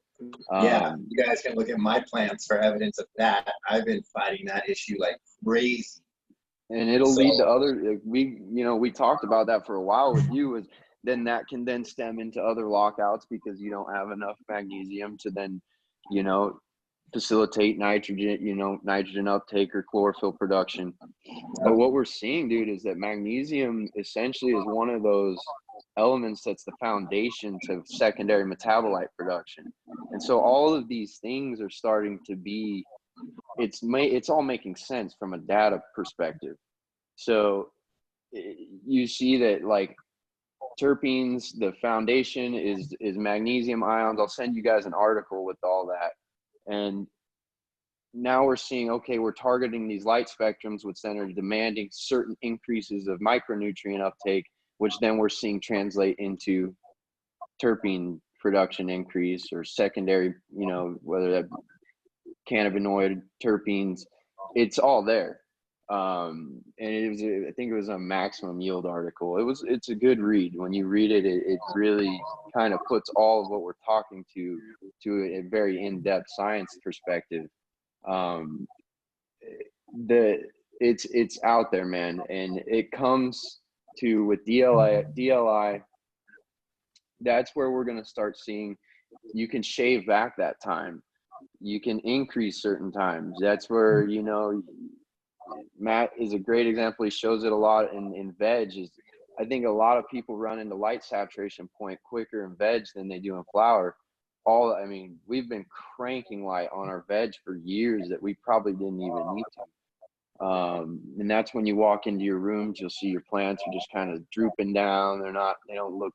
Yeah, you guys can look at my plants for evidence of that. I've been fighting that issue like crazy. And it'll lead to other, we talked about that for a while with you, is then that can then stem into other lockouts because you don't have enough magnesium to then, you know, facilitate nitrogen uptake or chlorophyll production. But what we're seeing, dude, is that magnesium essentially is one of those elements that's the foundation to secondary metabolite production. And so all of these things are starting to be, it's all making sense from a data perspective. So you see that, like, terpenes, the foundation is magnesium ions. I'll send you guys an article with all that. And now we're seeing, okay, we're targeting these light spectrums, which then are demanding certain increases of micronutrient uptake, which then we're seeing translate into terpene production increase or secondary, you know, whether that cannabinoid, terpenes, it's all there. And it was, I think it was a maximum yield article. It's a good read. When you read it, it really kind of puts all of what we're talking to a very in-depth science perspective. It's out there, man. And it comes to with DLI, that's where we're going to start seeing, you can shave back that time. You can increase certain times. That's where, you know, Matt is a great example. He shows it a lot in veg. I think a lot of people run into light saturation point quicker in veg than they do in flower. I mean, we've been cranking light on our veg for years that we probably didn't even need to. And that's when you walk into your rooms, you'll see your plants are just kind of drooping down. They don't look,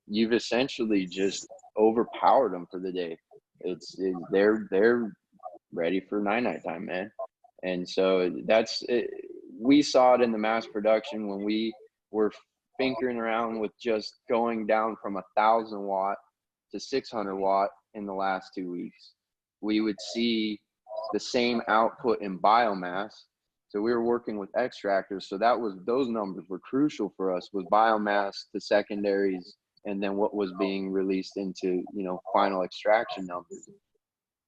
you've essentially just overpowered them for the day. They're ready for night time, man. And so that's it. We saw it in the mass production when we were tinkering around with just going down from 1,000 watt to 600 watt in the last 2 weeks. We would see the same output in biomass. So we were working with extractors. So those numbers were crucial for us, with biomass, the secondaries, and then what was being released into, you know, final extraction numbers.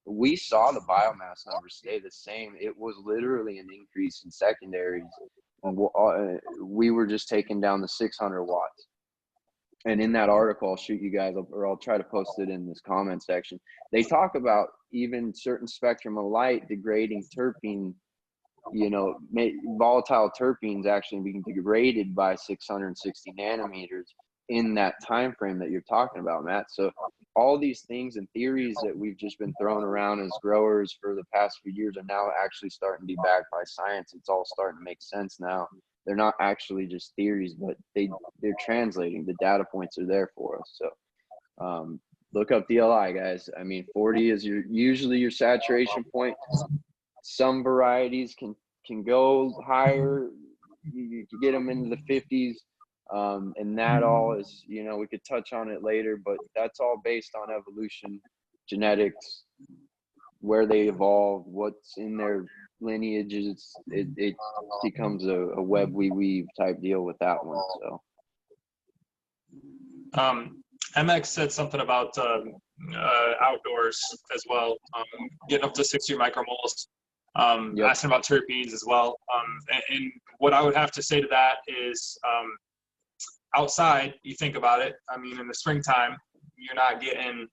We saw the biomass numbers stay the same. It was literally an increase in secondaries. And we were just taking down the 600 watts. And in that article, I'll shoot you guys, or I'll try to post it in this comment section. They talk about even certain spectrum of light degrading terpene, you know, volatile terpenes actually being degraded by 660 nanometers in that time frame that you're talking about, Matt. So all these things and theories that we've just been throwing around as growers for the past few years are now actually starting to be backed by science. It's all starting to make sense now. They're not actually just theories, but they're translating. The data points are there for us. So look up DLI, guys. I mean, 40 is usually your saturation point. Some varieties can go higher. You can get them into the 50s. And that all is, you know, we could touch on it later, but that's all based on evolution, genetics, where they evolved, what's in their lineages. It becomes a web we weave type deal with that one. So MX said something about outdoors as well, getting up to 60 micromoles, Yep. asking about terpenes as well. And what I would have to say to that is, outside, you think about it, I mean, in the springtime, you're not getting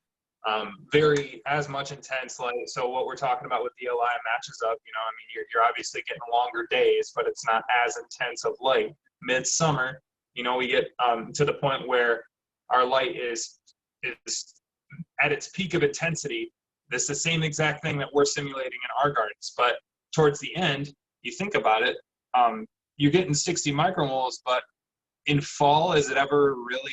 very as much intense light. So what we're talking about with DLI matches up. You know, I mean, you're obviously getting longer days, but it's not as intense of light. Midsummer, you know, we get to the point where our light is at its peak of intensity. This is the same exact thing that we're simulating in our gardens. But towards the end, you think about it, you're getting 60 micromoles, but in fall, is it ever really,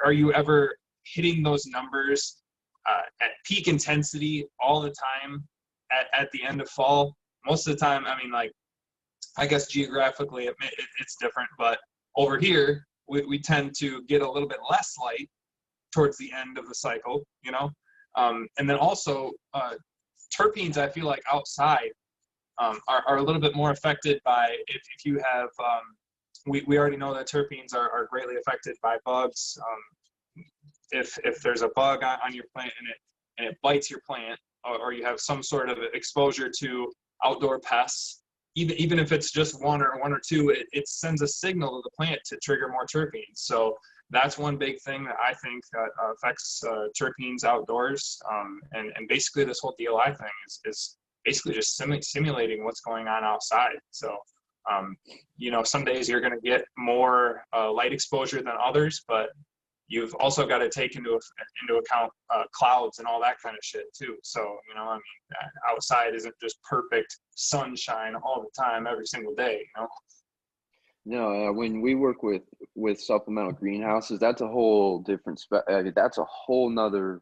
are you ever hitting those numbers at peak intensity all the time at the end of fall? Most of the time, I mean, like, I guess geographically it's different, but over here, we tend to get a little bit less light towards the end of the cycle, you know? And then also, terpenes, I feel like outside are a little bit more affected by, if you have, we already know that terpenes are greatly affected by bugs. If there's a bug on your plant and it bites your plant, or you have some sort of exposure to outdoor pests, even if it's just one or two, it sends a signal to the plant to trigger more terpenes. So that's one big thing that I think that affects terpenes outdoors. And basically this whole DLI thing is basically just simulating what's going on outside. So, you know, some days you're going to get more light exposure than others, but you've also got to take into account clouds and all that kind of shit too. So, you know, I mean, outside isn't just perfect sunshine all the time, every single day, you know? No, when we work with supplemental greenhouses, that's a whole different, that's a whole nother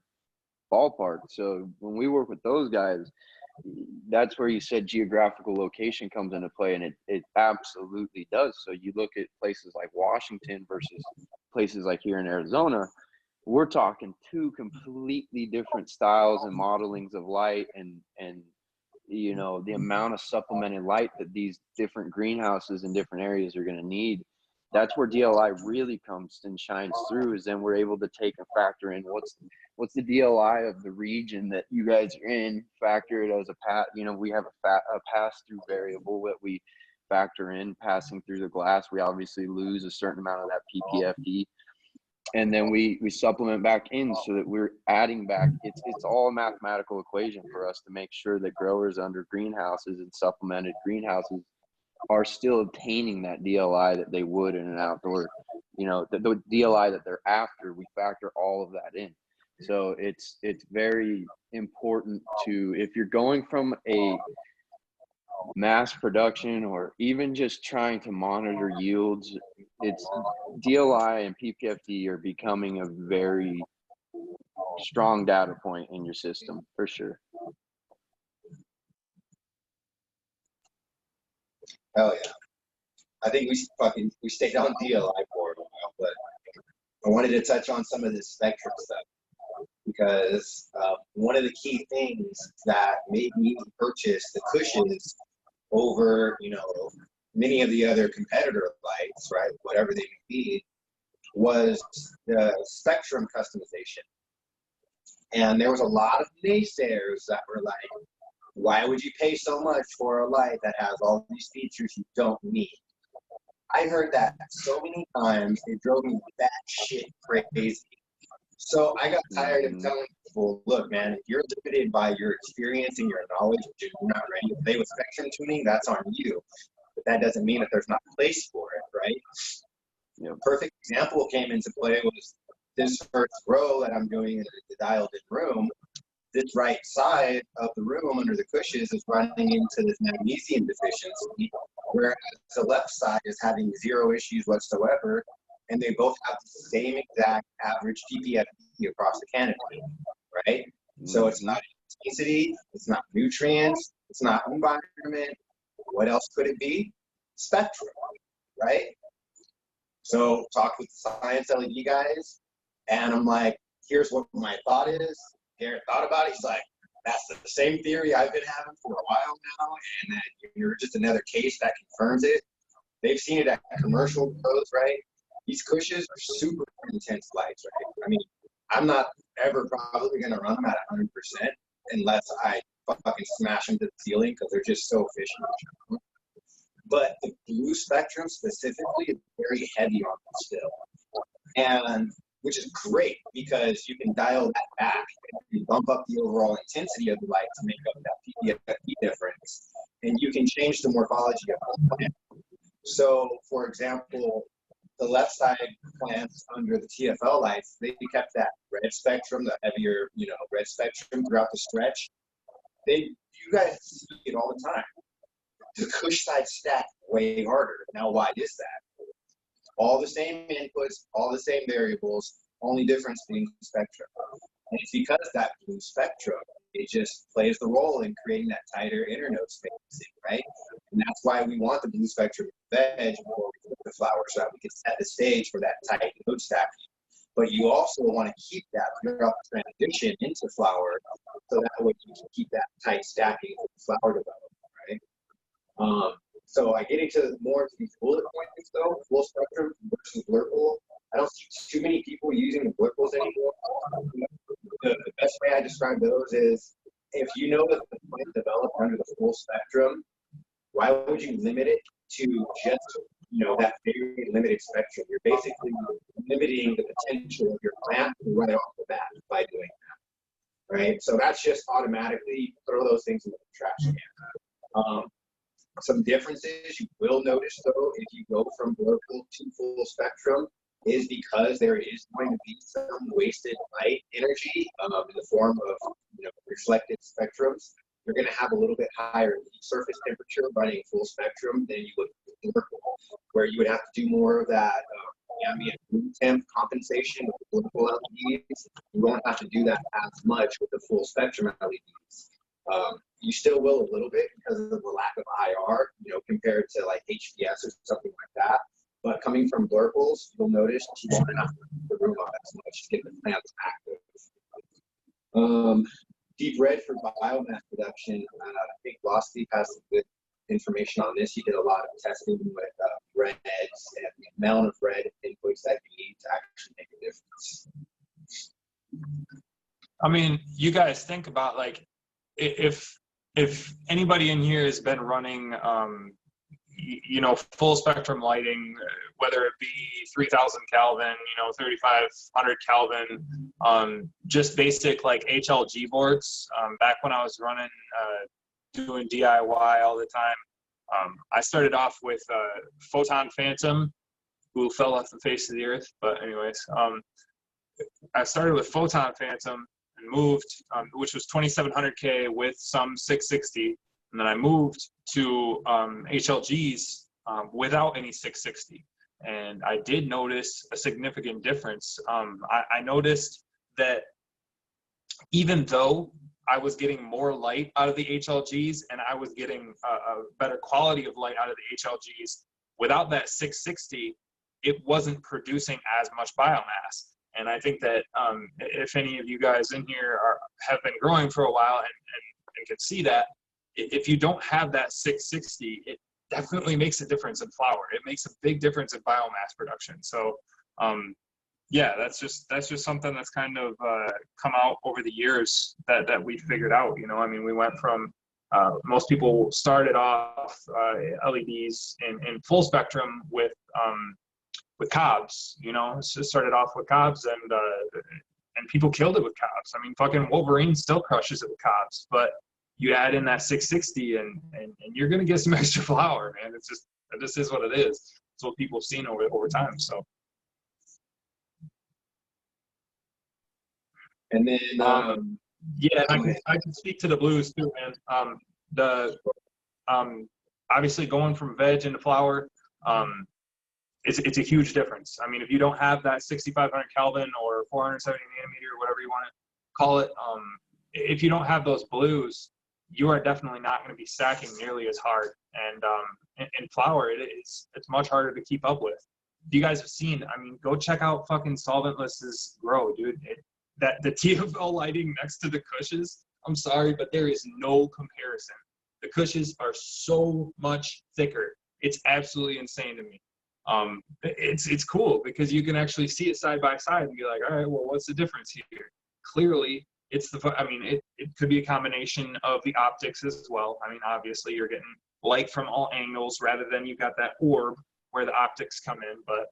ballpark. So when we work with those guys, that's where you said geographical location comes into play, and it absolutely does. So you look at places like Washington versus places like here in Arizona, we're talking two completely different styles and modelings of light, and you know, the amount of supplemented light that these different greenhouses in different areas are going to need. That's where DLI really comes and shines through, is then we're able to take and factor in what's the DLI of the region that you guys are in, factor it as you know, we have a pass-through variable that we factor in passing through the glass. We obviously lose a certain amount of that PPFD, and then we supplement back in so that we're adding back. It's all a mathematical equation for us to make sure that growers under greenhouses and supplemented greenhouses are still obtaining that DLI that they would in an outdoor, you know, the DLI that they're after. We factor all of that in. So it's very important to, if you're going from a mass production or even just trying to monitor yields, it's DLI and PPFD are becoming a very strong data point in your system for sure. Hell yeah. I think we stayed on DLI for a while, but I wanted to touch on some of this spectrum stuff, because one of the key things that made me purchase the cushions over, you know, many of the other competitor lights, right, whatever they may be, was the spectrum customization. And there was a lot of naysayers that were like, why would you pay so much for a light that has all these features you don't need? I heard that so many times, it drove me batshit crazy. So I got tired of telling people, look, man, if you're limited by your experience and your knowledge, and you're not ready to play with spectrum tuning, that's on you. But that doesn't mean that there's not a place for it, right? You know, perfect example came into play was this first row that I'm doing in the dialed-in room. This right side of the room under the cushions is running into this magnesium deficiency, whereas the left side is having zero issues whatsoever, and they both have the same exact average PPFD across the canopy, right? So it's not intensity, it's not nutrients, it's not environment. What else could it be? Spectrum, right? So talk with the Scynce LED guys, and I'm like, here's what my thought is. Garrett thought about it. He's like, that's the same theory I've been having for a while now, and that you're just another case that confirms it. They've seen it at commercial pros, right? These cushions are super intense lights, right? I mean, I'm not ever probably going to run them at 100% unless I fucking smash them to the ceiling, because they're just so efficient. But the blue spectrum specifically is very heavy on them still, and which is great because you can dial that back and bump up the overall intensity of the light to make up that PPFD difference, and you can change the morphology of the plant. So, for example, the left side plants under the TFL lights, they kept that red spectrum, the heavier, you know, red spectrum throughout the stretch. You guys see it all the time. The Cush side stack way harder. Now, why is that? All the same inputs, all the same variables, only difference being spectrum. And it's because that blue spectrum, it just plays the role in creating that tighter internode spacing, right? And that's why we want the blue spectrum veg before we put the flower, so that we can set the stage for that tight node stacking. But you also want to keep that throughout the transition into flower, so that way you can keep that tight stacking of the flower development, right? So I get into more of these bullet points though, full spectrum versus blurple. I don't see too many people using the blurples anymore. The best way I describe those is, if you know that the plant developed under the full spectrum, why would you limit it to just, you know, that very limited spectrum? You're basically limiting the potential of your plant right off the bat by doing that, right? So that's just automatically throw those things into the trash can. Some differences you will notice though, if you go from blurple to full spectrum, is because there is going to be some wasted light energy in the form of, you know, reflected spectrums. You're going to have a little bit higher surface temperature running full spectrum than you would with blurple, where you would have to do more of that ambient room temp compensation with the blurple LEDs. You won't have to do that as much with the full spectrum LEDs. You still will a little bit because of the lack of IR, you know, compared to like HPS or something like that. But coming from blurples, you'll notice she won't have the room up as much to get the plants active. Deep red for biomass production. I think Lostleaf has some good information on this. He did a lot of testing with reds and the amount of red inputs that you need to actually make a difference. I mean, you guys think about, like, if anybody in here has been running, you know, full spectrum lighting, whether it be 3000 Kelvin, you know, 3500 Kelvin, just basic like HLG boards. Back when I was running, doing DIY all the time, I started off with Photon Phantom, who fell off the face of the earth. But anyways, I started with Photon Phantom and moved, which was 2700K with some 660. And then I moved to HLGs without any 660. And I did notice a significant difference. I noticed that even though I was getting more light out of the HLGs and I was getting a better quality of light out of the HLGs, without that 660, it wasn't producing as much biomass. And I think that if any of you guys in here have been growing for a while and can see that, if you don't have that 660, it definitely makes a difference in flower. It makes a big difference in biomass production. So yeah, that's just something that's kind of come out over the years that we figured out. You know, I mean, we went from most people started off LEDs in full spectrum with cobs. You know, so started off with cobs, and people killed it with cobs. I mean, fucking Wolverine still crushes it with cobs, but you add in that 660 and you're gonna get some extra flower, man. It just is what it is. It's what people have seen over time. So. And then yeah, I can speak to the blues too, man. Obviously going from veg into flower, it's a huge difference. I mean, if you don't have that 6500 Kelvin or 470 nanometer, whatever you want to call it, if you don't have those blues, you are definitely not going to be stacking nearly as hard. And in flower, it's much harder to keep up with. If you guys have seen, I mean, go check out fucking Solventless's grow, dude. That the TFL lighting next to the cushes, I'm sorry, but there is no comparison. The cushes are so much thicker. It's absolutely insane to me. It's cool because you can actually see it side by side and be like, all right, well, what's the difference here? Clearly, I mean, it could be a combination of the optics as well. I mean, obviously, you're getting light from all angles rather than you got that orb where the optics come in. But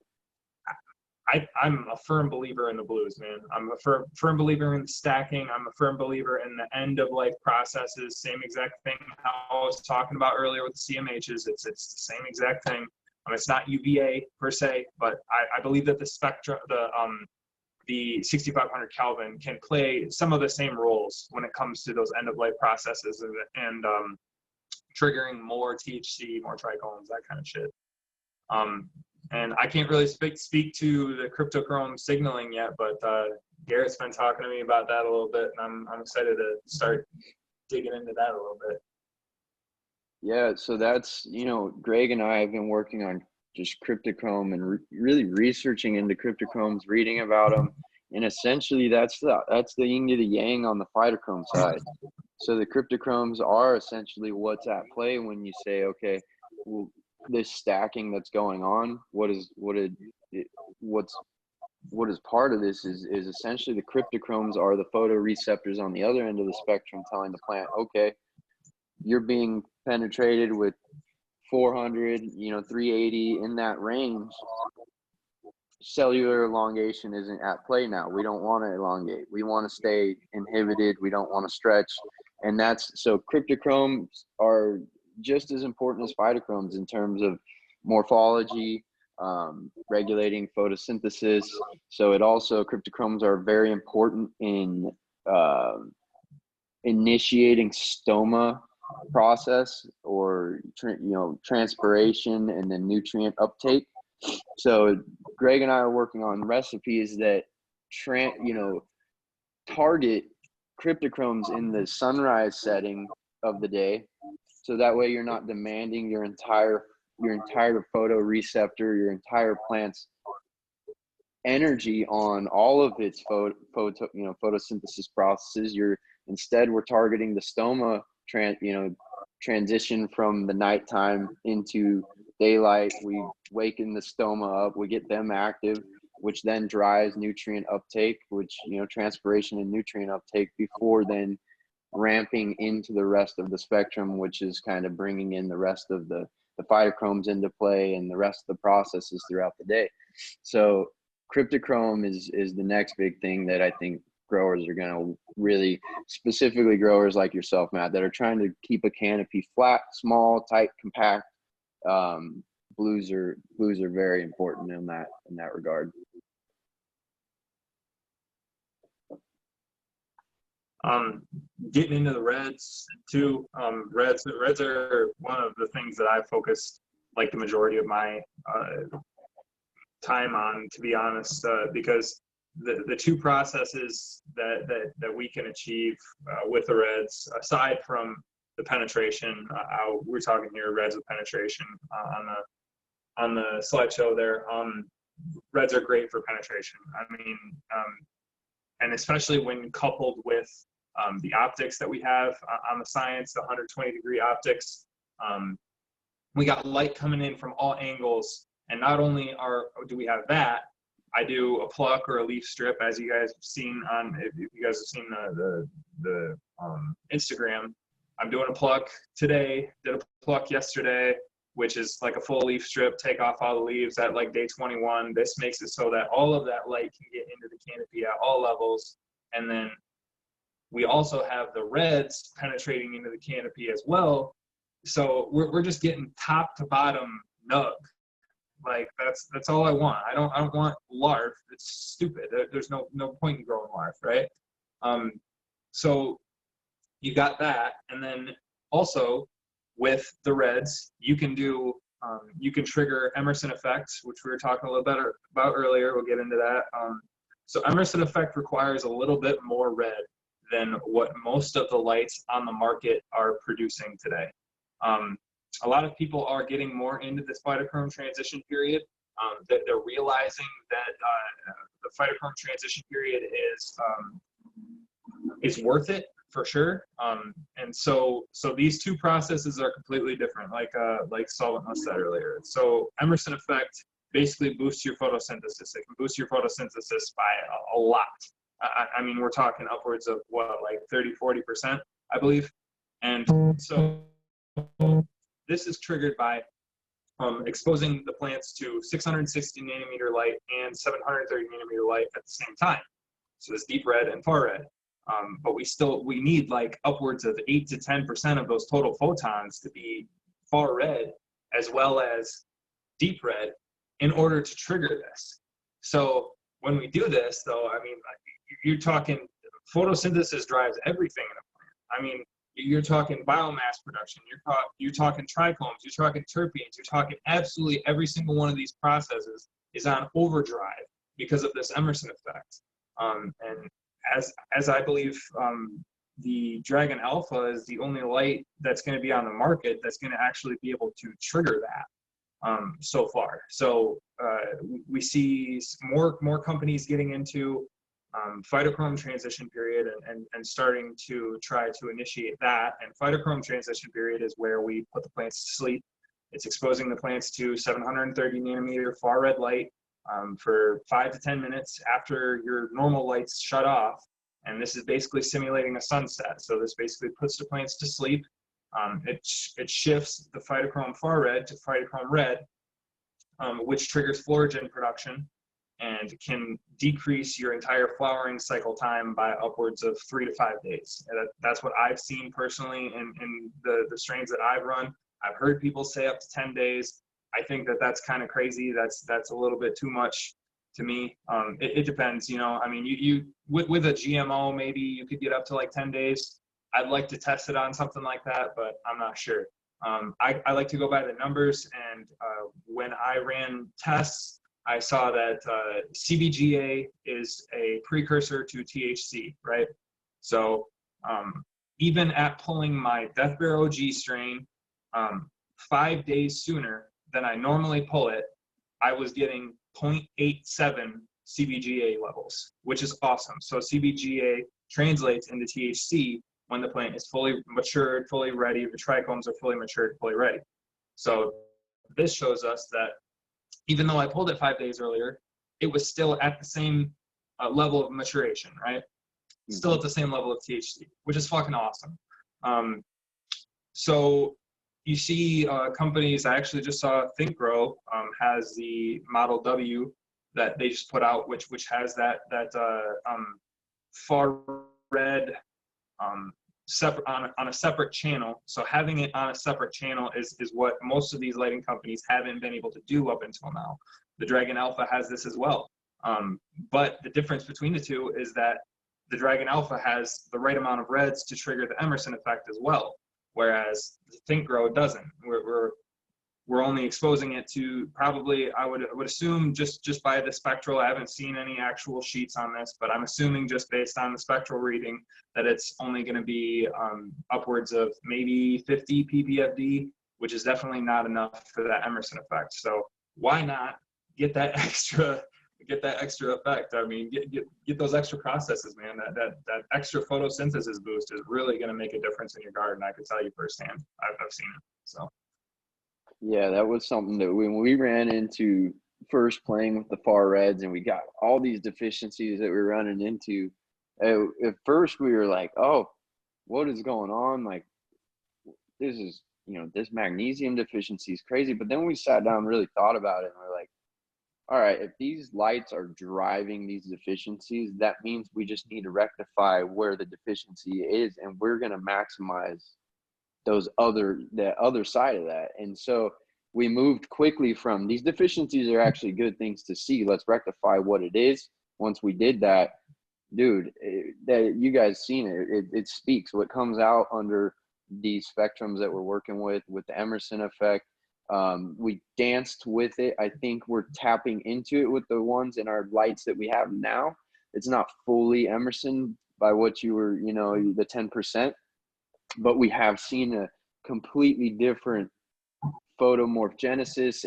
I'm a firm believer in the blues, man. I'm a firm believer in stacking. I'm a firm believer in the end of life processes. Same exact thing how I was talking about earlier with the CMHs. It's the same exact thing. It's not UVA per se, but I believe that the spectrum, the 6500 Kelvin can play some of the same roles when it comes to those end of life processes and triggering more THC, more trichomes, that kind of shit. And I can't really speak to the cryptochrome signaling yet, but Garrett's been talking to me about that a little bit, and I'm excited to start digging into that a little bit. Yeah, so that's, you know, Greg and I have been working on just cryptochrome and really researching into cryptochromes, reading about them, and essentially that's the yin to the yang on the phytochrome side. So the cryptochromes are essentially what's at play when you say, okay, well, this stacking that's going on, what is part of this is essentially the cryptochromes are the photoreceptors on the other end of the spectrum telling the plant, okay, you're being penetrated with 400, 380 in that range. Cellular elongation isn't at play now. We don't want to elongate. We want to stay inhibited. We don't want to stretch. And so cryptochromes are just as important as phytochromes in terms of morphology, regulating photosynthesis. So cryptochromes are very important in initiating stoma process or transpiration and then nutrient uptake. So Greg and I are working on recipes that target cryptochromes in the sunrise setting of the day, so that way you're not demanding your entire your entire photoreceptor, your entire plant's energy on all of its photosynthesis processes. Instead we're targeting the stoma transition from the nighttime into daylight. We waken the stoma up, we get them active, which then drives nutrient uptake, which, transpiration and nutrient uptake before then ramping into the rest of the spectrum, which is kind of bringing in the rest of the phytochromes into play and the rest of the processes throughout the day. So cryptochrome is the next big thing that I think growers are going to really, specifically growers like yourself, Matt, that are trying to keep a canopy flat, small, tight, compact. Blues are very important in that regard. Getting into the reds too. Reds are one of the things that I focused like the majority of my time on, to be honest, because the two processes that we can achieve with the reds, aside from the penetration, we're talking here reds with penetration on the slideshow there. Reds are great for penetration. I mean, and especially when coupled with the optics that we have on the Scynce, the 120-degree optics. We got light coming in from all angles, and not only do we have that, I do a pluck or a leaf strip, as you guys have seen if you guys have seen the Instagram. I'm doing a pluck today, did a pluck yesterday, which is like a full leaf strip, take off all the leaves at like day 21. This makes it so that all of that light can get into the canopy at all levels. And then we also have the reds penetrating into the canopy as well. So we're just getting top to bottom nug. Like that's all I want. I don't want larf. It's stupid. There's no point in growing larf, right? So you got that, and then also with the reds, you can do you can trigger Emerson effects, which we were talking a little bit about earlier. We'll get into that. So Emerson effect requires a little bit more red than what most of the lights on the market are producing today. A lot of people are getting more into this phytochrome transition period. That they're realizing that the phytochrome transition period is worth it for sure. And so these two processes are completely different, like Solventless said earlier. So Emerson effect basically boosts your photosynthesis. It can boost your photosynthesis by a lot. I mean, we're talking upwards of what, like 30–40%, I believe. And so this is triggered by exposing the plants to 660 nanometer light and 730 nanometer light at the same time. So it's deep red and far red. But we need like upwards of 8 to 10% of those total photons to be far red as well as deep red in order to trigger this. So when we do this, though, I mean, you're talking photosynthesis drives everything in a plant. I mean, you're talking biomass production, you're talking trichomes, you're talking terpenes, you're talking absolutely every single one of these processes is on overdrive because of this Emerson effect. And as I believe, the Dragon Alpha is the only light that's going to be on the market that's going to actually be able to trigger that so far. So we see more companies getting into phytochrome transition period and starting to try to initiate that. And phytochrome transition period is where we put the plants to sleep. It's exposing the plants to 730 nanometer far red light for 5 to 10 minutes after your normal lights shut off. And this is basically simulating a sunset. So this basically puts the plants to sleep. It shifts the phytochrome far red to phytochrome red, which triggers florigen production and can decrease your entire flowering cycle time by upwards of 3 to 5 days. And that's what I've seen personally in the strains that I've run. I've heard people say up to 10 days. I think that's kind of crazy. That's a little bit too much to me. It depends, you know. I mean, you with a GMO, maybe you could get up to like 10 days. I'd like to test it on something like that, but I'm not sure. I like to go by the numbers, and when I ran tests, I saw that CBGA is a precursor to THC, right? So even at pulling my Death Bear OG strain 5 days sooner than I normally pull it, I was getting 0.87 CBGA levels, which is awesome. So CBGA translates into THC when the plant is fully matured, fully ready, the trichomes are fully matured, fully ready. So this shows us that even though I pulled it 5 days earlier, it was still at the same level of maturation, right? Still at the same level of THC, which is fucking awesome. So you see companies, I actually just saw ThinkGrow has the Model W that they just put out, which has that far red separate on a separate channel. So having it on a separate channel is what most of these lighting companies haven't been able to do up until now. The Dragon Alpha has this as well. But the difference between the two is that the Dragon Alpha has the right amount of reds to trigger the Emerson effect as well, whereas the ThinkGrow doesn't. We're only exposing it to probably, I would assume just by the spectral. I haven't seen any actual sheets on this, but I'm assuming just based on the spectral reading that it's only going to be upwards of maybe 50 ppfd, which is definitely not enough for that Emerson effect. So why not get that extra effect? I mean, get those extra processes, man. That extra photosynthesis boost is really going to make a difference in your garden. I can tell you firsthand. I've seen it. So. Yeah, that was something that when we ran into first playing with the far reds and we got all these deficiencies that we were running into, at first we were like, oh, what is going on? Like, this is, this magnesium deficiency is crazy. But then we sat down and really thought about it, and we're like, all right, if these lights are driving these deficiencies, that means we just need to rectify where the deficiency is, and we're going to maximize the other side of that. And so we moved quickly from these deficiencies are actually good things to see. Let's rectify what it is. Once we did that, dude, that you guys seen it speaks what comes out under these spectrums that we're working with the Emerson effect. We danced with it. I think we're tapping into it with the ones in our lights that we have now. It's not fully Emerson by what you were, the 10%, but we have seen a completely different photomorphogenesis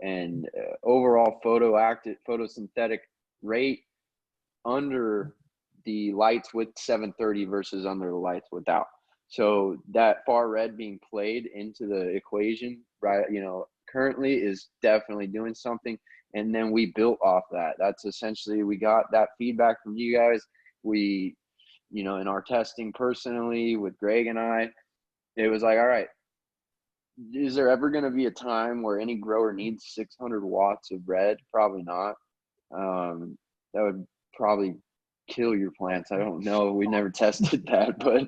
and overall photosynthetic rate under the lights with 730 versus under the lights without. So that far red being played into the equation, right, currently is definitely doing something. And then we built off that. That's essentially, we got that feedback from you guys. We, in our testing personally with Greg and I, it was like, all right, is there ever going to be a time where any grower needs 600 watts of red? Probably not. That would probably kill your plants. I don't know. We never tested that, but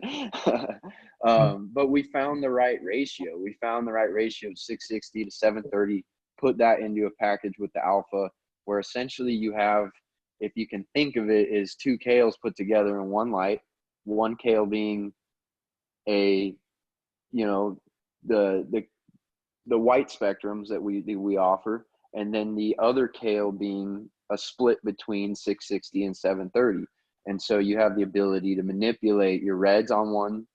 we found the right ratio. We found the right ratio of 660 to 730, put that into a package with the alpha, where essentially you have, if you can think of it, is two kales put together in one light, one kale being a, the white spectrums that we offer, and then the other kale being a split between 660 and 730. And so you have the ability to manipulate your reds on one,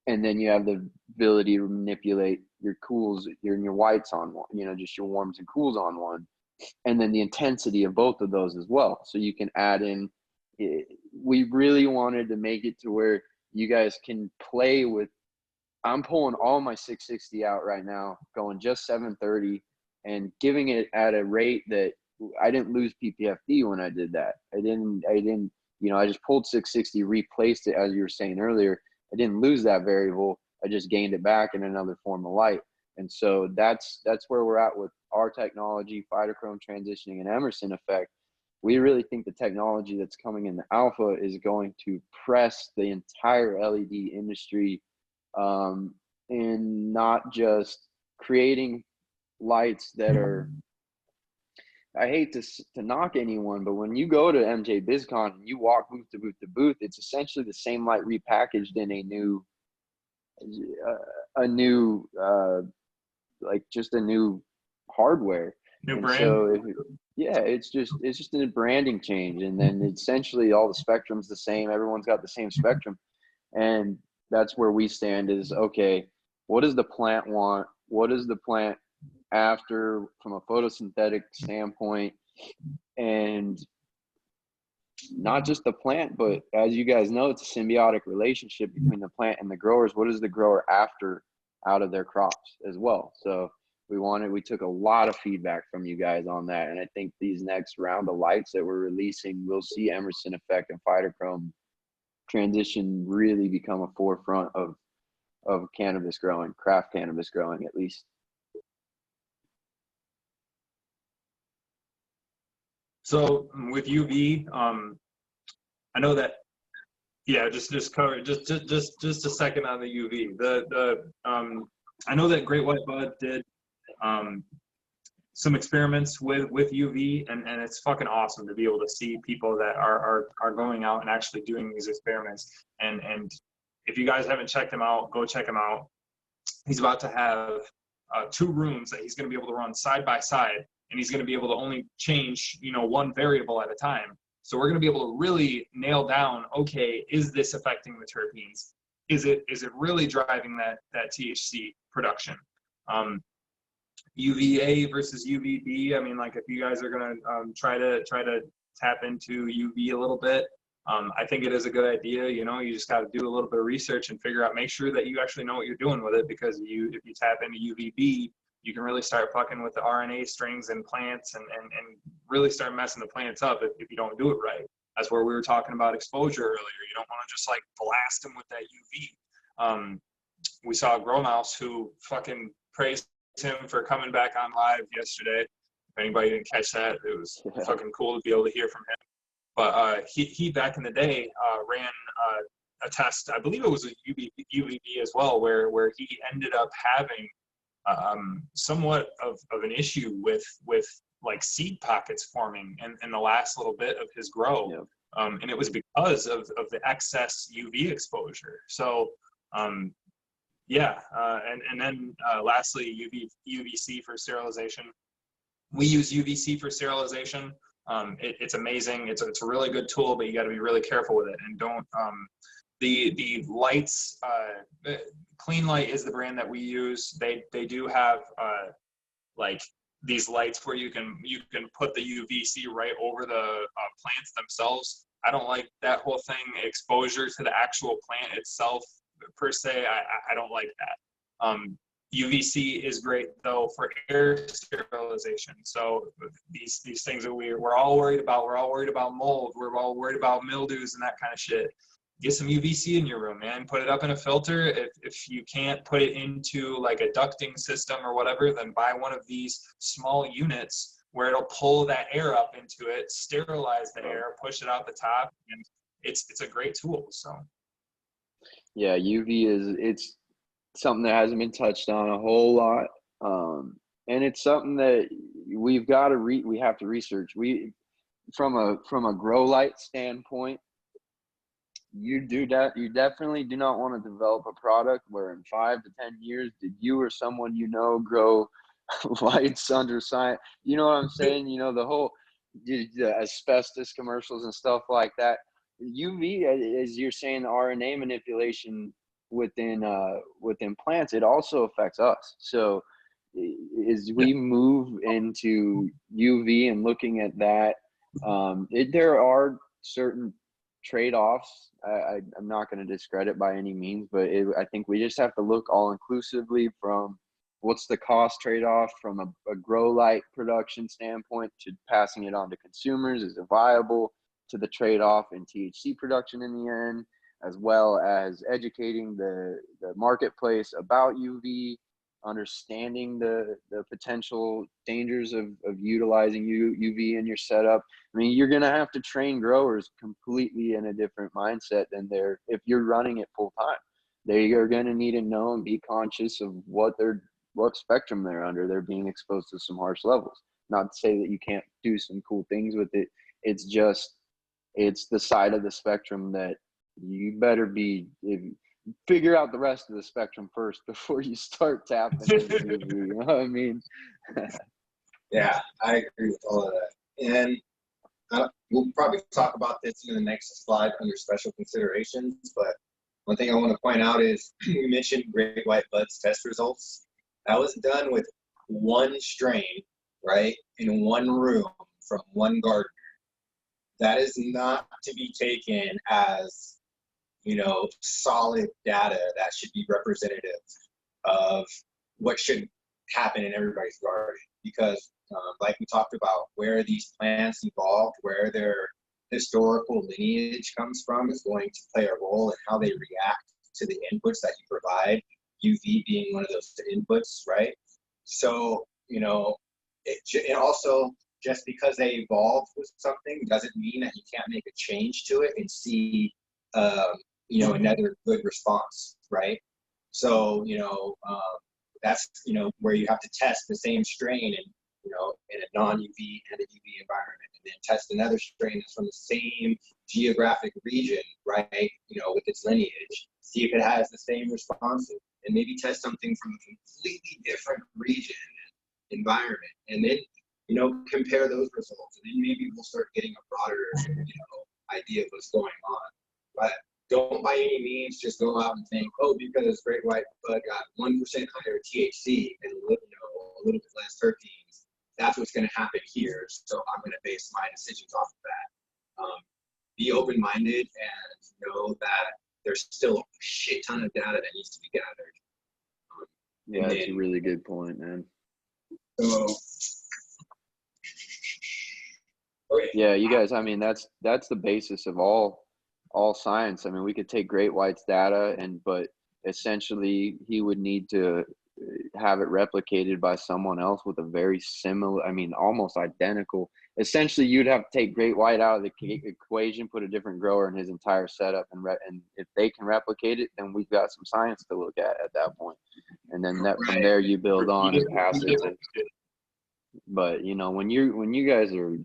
and then you have the ability to manipulate your cools, your whites on one, just your warms and cools on one, and then the intensity of both of those as well. So you can add in, we really wanted to make it to where you guys can play with, I'm pulling all my 660 out right now, going just 730 and giving it at a rate that I didn't lose PPFD when I did that. I didn't, I just pulled 660, replaced it, as you were saying earlier. I didn't lose that variable. I just gained it back in another form of light. And so that's where we're at with our technology, phytochrome transitioning and Emerson effect. We really think the technology that's coming in the alpha is going to press the entire LED industry, and not just creating lights that are, I hate to knock anyone, but when you go to MJ BizCon and you walk booth to booth to booth, it's essentially the same light repackaged in a new like just a new hardware. New and brand. So it's just a branding change, and then essentially all the spectrum's the same. Everyone's got the same spectrum, and that's where we stand is, okay, what does the plant want? What does the plant after from a photosynthetic standpoint, and not just the plant, but as you guys know, it's a symbiotic relationship between the plant and the growers. What is the grower after out of their crops as well? So we took a lot of feedback from you guys on that. And I think these next round of lights that we're releasing, we'll see Emerson effect and phytochrome transition really become a forefront of cannabis growing, craft cannabis growing at least. So with UV, I know that, yeah, just cover just a second on the UV. I know that Great White Bud did some experiments with UV, and it's fucking awesome to be able to see people that are going out and actually doing these experiments. And if you guys haven't checked him out, go check him out. He's about to have 2 rooms that he's going to be able to run side by side, and he's going to be able to only change, you know, 1 variable at a time. So we're going to be able to really nail down, okay, is this affecting the terpenes? Is it really driving that THC production? UVA versus UVB. I mean, like, if you guys are going to try to tap into UV a little bit, I think it is a good idea. You know, you just got to do a little bit of research and figure out, make sure that you actually know what you're doing with it, because if you tap into UVB, you can really start fucking with the RNA strings in plants and really start messing the plants up if you don't do it right. That's where we were talking about exposure earlier. You don't want to just like blast them with that UV. We saw a grow mouse who fucking praised him for coming back on live yesterday. If anybody didn't catch that, it was fucking cool to be able to hear from him. But he back in the day ran a test, I believe it was a UVB as well, where he ended up having somewhat of an issue with like seed pockets forming in the last little bit of his grow. Yep. And it was because of the excess UV exposure. So yeah, and then lastly, UVC for sterilization. We use UVC for sterilization. It's amazing. It's a really good tool, but you got to be really careful with it, and don't the lights. Clean Light is the brand that we use. They do have like these lights where you can put the UVC right over the plants themselves. I don't like that whole thing, exposure to the actual plant itself per se. I don't like that. UVC is great though for air sterilization. So these things that we're all worried about. We're all worried about mold. We're all worried about mildews and that kind of shit. Get some UVC in your room, man. Put it up in a filter. If you can't put it into like a ducting system or whatever, then buy one of these small units where it'll pull that air up into it, sterilize the air, push it out the top, and it's a great tool. So yeah, UV it's something that hasn't been touched on a whole lot, and it's something that we have to research. From a grow light standpoint, you definitely do not want to develop a product where in 5 to 10 years did you or someone you know grow lights under science. You know what I'm saying? You know, the whole the asbestos commercials and stuff like that. UV, as you're saying, the RNA manipulation within plants, it also affects us. So as we move into UV and looking at that, there are certain trade-offs. I'm not going to discredit by any means, but I think we just have to look all inclusively from what's the cost trade-off from a grow light production standpoint to passing it on to consumers. Is it viable? To the trade-off in THC production in the end, as well as educating the marketplace about UV, understanding the potential dangers of utilizing UV in your setup. I mean, you're going to have to train growers completely in a different mindset than if you're running it full time. They are going to need to know and be conscious of what spectrum they're under. They're being exposed to some harsh levels. Not to say that you can't do some cool things with it. It's the side of the spectrum that you better figure out the rest of the spectrum first before you start tapping into UV, you know what I mean? Yeah, I agree with all of that. And we'll probably talk about this in the next slide under special considerations, but one thing I want to point out is we mentioned Great White Bud's test results. That was done with one strain, right, in one room from one gardener, that is not to be taken as, you know, solid data that should be representative of what should happen in everybody's garden. Because like we talked about, where these plants evolved, where their historical lineage comes from is going to play a role in how they react to the inputs that you provide, UV being one of those inputs, right? So, you know, it also, just because they evolved with something doesn't mean that you can't make a change to it and see, you know, another good response, right? So, you know, that's, you know, where you have to test the same strain in, you know, in a non-UV and a UV environment, and then test another strain that's from the same geographic region, right? You know, with its lineage, see if it has the same responses, and maybe test something from a completely different region and environment, and then, you know, compare those results, and then maybe we'll start getting a broader, you know, idea of what's going on. But don't by any means just go out and think, oh, because great white bud got 1% higher THC and, you know, a little bit less terpenes, that's what's going to happen here. So I'm going to base my decisions off of that. Be open-minded and know that there's still a shit ton of data that needs to be gathered. Yeah, that's a really good point, man. So, okay. Yeah, you guys, I mean, that's the basis of all science. I mean, we could take Great White's data, but essentially he would need to have it replicated by someone else with a very similar, I mean, almost identical. Essentially, you'd have to take Great White out of the equation, put a different grower in his entire setup, and if they can replicate it, then we've got some science to look at that point. And then from there you build on and pass it to. But you know, when you guys are,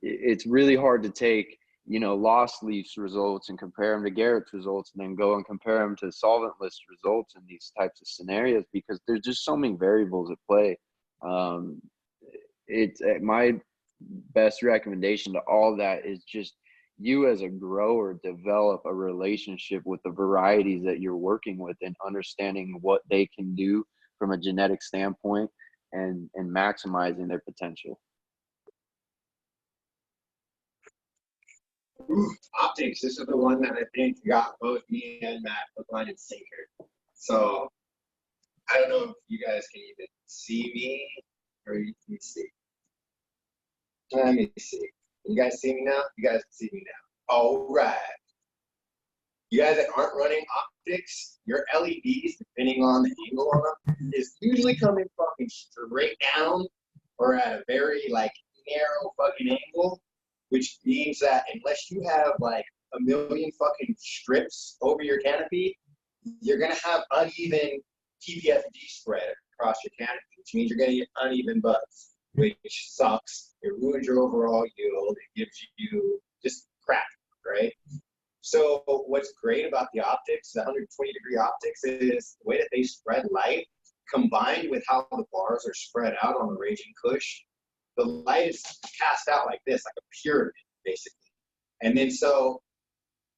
it's really hard to take, you know, Lostleaf's results and compare them to Garrett's results, and then go and compare them to Solventless results in these types of scenarios, because there's just so many variables at play. It's my best recommendation to all that is just, you as a grower develop a relationship with the varieties that you're working with, and understanding what they can do from a genetic standpoint, and maximizing their potential. Optics, this is the one that I think got both me and Matt hook, line, and sinker. So I don't know if you guys can even see me, or you can see. Let me see. You guys see me now? You guys can see me now. All right. You guys that aren't running optics, your LEDs, depending on the angle on them, is usually coming fucking straight down or at a very like narrow fucking angle, which means that unless you have like a million fucking strips over your canopy, you're gonna have uneven PPFD spread across your canopy, which means you're gonna get uneven buds, which sucks. It ruins your overall yield. It gives you just crap, right? So what's great about the optics, the 120-degree optics, is the way that they spread light, combined with how the bars are spread out on the Raging Kush. The light is cast out like this, like a pyramid, basically. And then so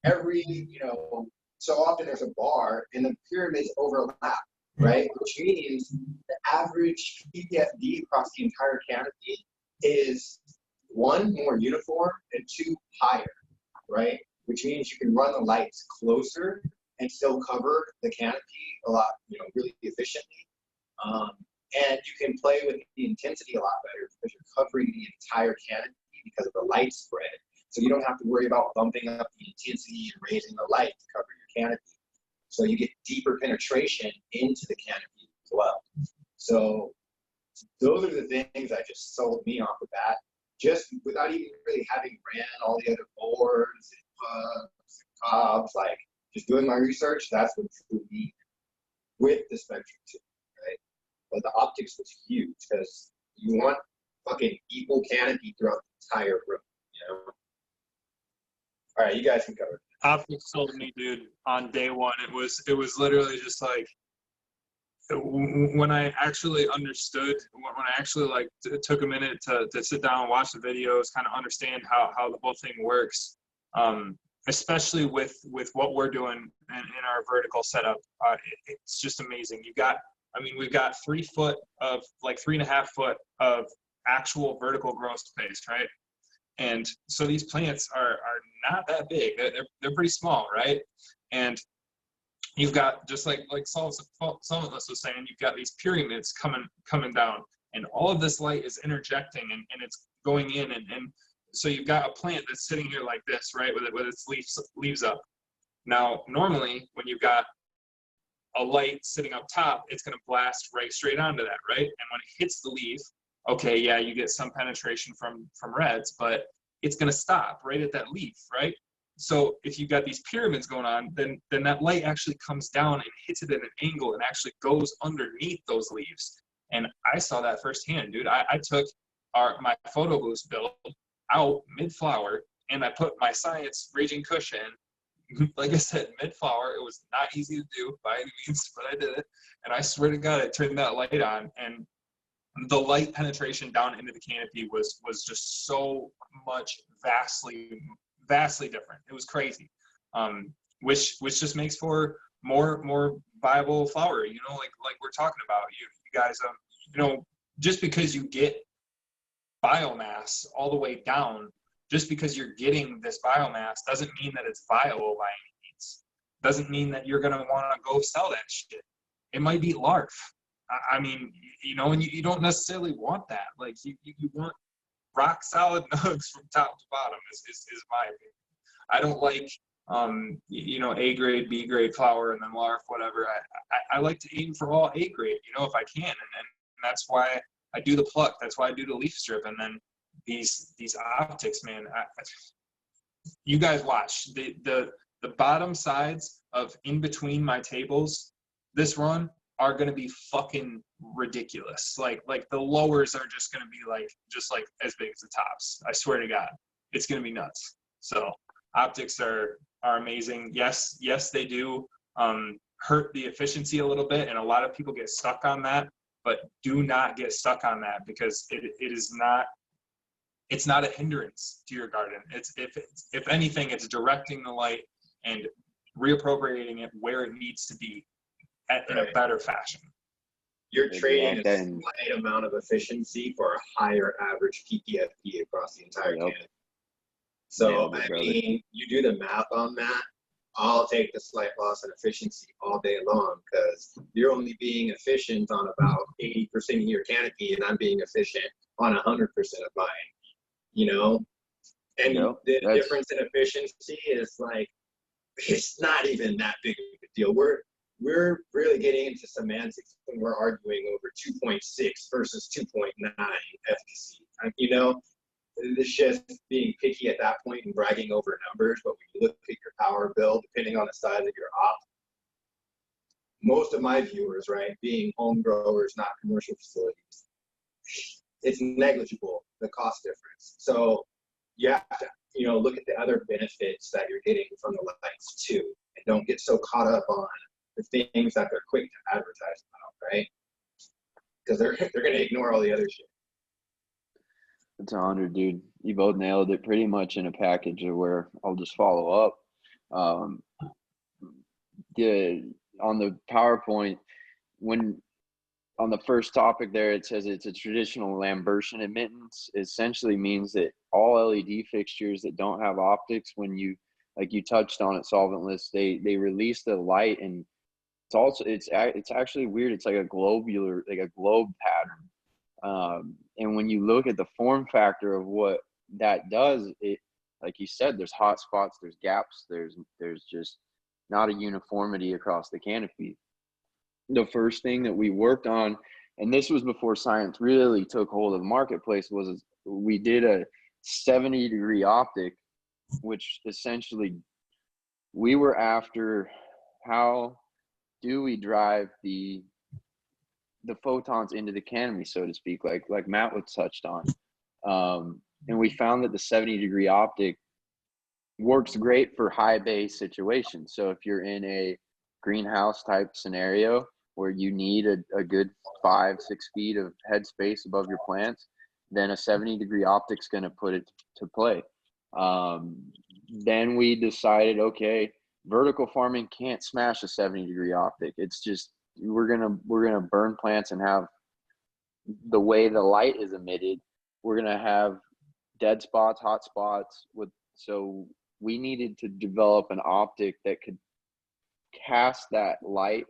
every, you know, so often there's a bar and the pyramids overlap, right? Which means the average PPFD across the entire canopy is 1, more uniform, and 2, higher, right? Which means you can run the lights closer and still cover the canopy a lot, you know, really efficiently. And you can play with the intensity a lot better because you're covering the entire canopy because of the light spread. So you don't have to worry about bumping up the intensity and raising the light to cover your canopy. So you get deeper penetration into the canopy as well. So those are the things that just sold me off the bat, just without even really having ran all the other boards and pugs and cobs, like just doing my research. That's what drew me with the Spectrum 2, right? But the optics was huge because you want fucking equal canopy throughout the entire room, you know? All right, you guys can cover it. Optics sold me, dude, on day one. It was literally just like, when I actually understood, when I actually like took a minute to sit down and watch the videos, kind of understand how the whole thing works, especially with what we're doing in our vertical setup, it's just amazing. You got I mean, we've got 3 foot of, like 3.5 foot of actual vertical growth space, right? And so these plants are not that big. They're pretty small, right? And you've got, just like Solventless was saying, you've got these pyramids coming down, and all of this light is interjecting and it's going in, and so you've got a plant that's sitting here like this, right, with its leaves up. Now, normally when you've got a light sitting up top, it's going to blast right straight onto that, right? And when it hits the leaf, okay, yeah, you get some penetration from reds, but it's going to stop right at that leaf, right? So if you've got these pyramids going on, then that light actually comes down and hits it at an angle and actually goes underneath those leaves. And I saw that firsthand, dude. I took my photo boost build out mid-flower, and I put my Scynce Raging Cushion, like I said, mid-flower. It was not easy to do by any means, but I did it. And I swear to God, I turned that light on, and the light penetration down into the canopy was just so much vastly different. It was crazy, which just makes for more viable flower. You know, like we're talking about. You guys, you know, just because you get biomass all the way down, just because you're getting this biomass doesn't mean that it's viable by any means. Doesn't mean that you're gonna want to go sell that shit. It might be larf. I mean, you know, and you don't necessarily want that. Like you want rock solid nugs from top to bottom is my opinion. I don't like you know, A grade, B grade flower, and then larf, whatever. I like to aim for all A grade, you know, if I can, and that's why I do the pluck. That's why I do the leaf strip, and then these optics, man. You guys watch the bottom sides of in between my tables this run are going to be fucking ridiculous. Like the lowers are just going to be just like as big as the tops. I swear to God, it's going to be nuts. So optics are amazing. Yes, they do hurt the efficiency a little bit, and a lot of people get stuck on that. But do not get stuck on that, because it's not a hindrance to your garden. If anything, it's directing the light and reappropriating it where it needs to be in a better fashion. You're trading a slight amount of efficiency for a higher average PPFP across the entire canopy. So, I mean, you do the math on that, I'll take the slight loss in efficiency all day long, because you're only being efficient on about 80% of your canopy, and I'm being efficient on 100% of mine, you know? And the difference in efficiency is like, it's not even that big of a deal. We're really getting into semantics when we're arguing over 2.6 versus 2.9 efficacy. You know, it's just being picky at that point and bragging over numbers. But when you look at your power bill, depending on the size of your op, most of my viewers, right, being home growers, not commercial facilities, it's negligible, the cost difference. So you have to, you know, look at the other benefits that you're getting from the lights too, and don't get so caught up on the things that they're quick to advertise about, right? Because they're going to ignore all the other shit. It's 100, dude. You both nailed it pretty much in a package of where I'll just follow up. On the PowerPoint, when on the first topic there, it says it's a traditional Lambertian emittance. It essentially means that all LED fixtures that don't have optics, when you, like you touched on it, Solventless, they release the light, and it's actually weird. It's like a globe pattern. And when you look at the form factor of what that does, it, like you said, there's hot spots, there's gaps, there's just not a uniformity across the canopy. The first thing that we worked on, and this was before Scynce really took hold of the marketplace, was we did a 70-degree optic, which essentially we were after how do we drive the photons into the canopy, so to speak, like Matt was touched on. And we found that the 70-degree optic works great for high bay situations. So if you're in a greenhouse type scenario where you need a good 5-6 feet of headspace above your plants, then a 70-degree optic's going to put it to play. Then we decided, okay, vertical farming can't smash a 70-degree optic. It's just we're gonna burn plants and have the way the light is emitted. We're gonna have dead spots, hot spots. So we needed to develop an optic that could cast that light,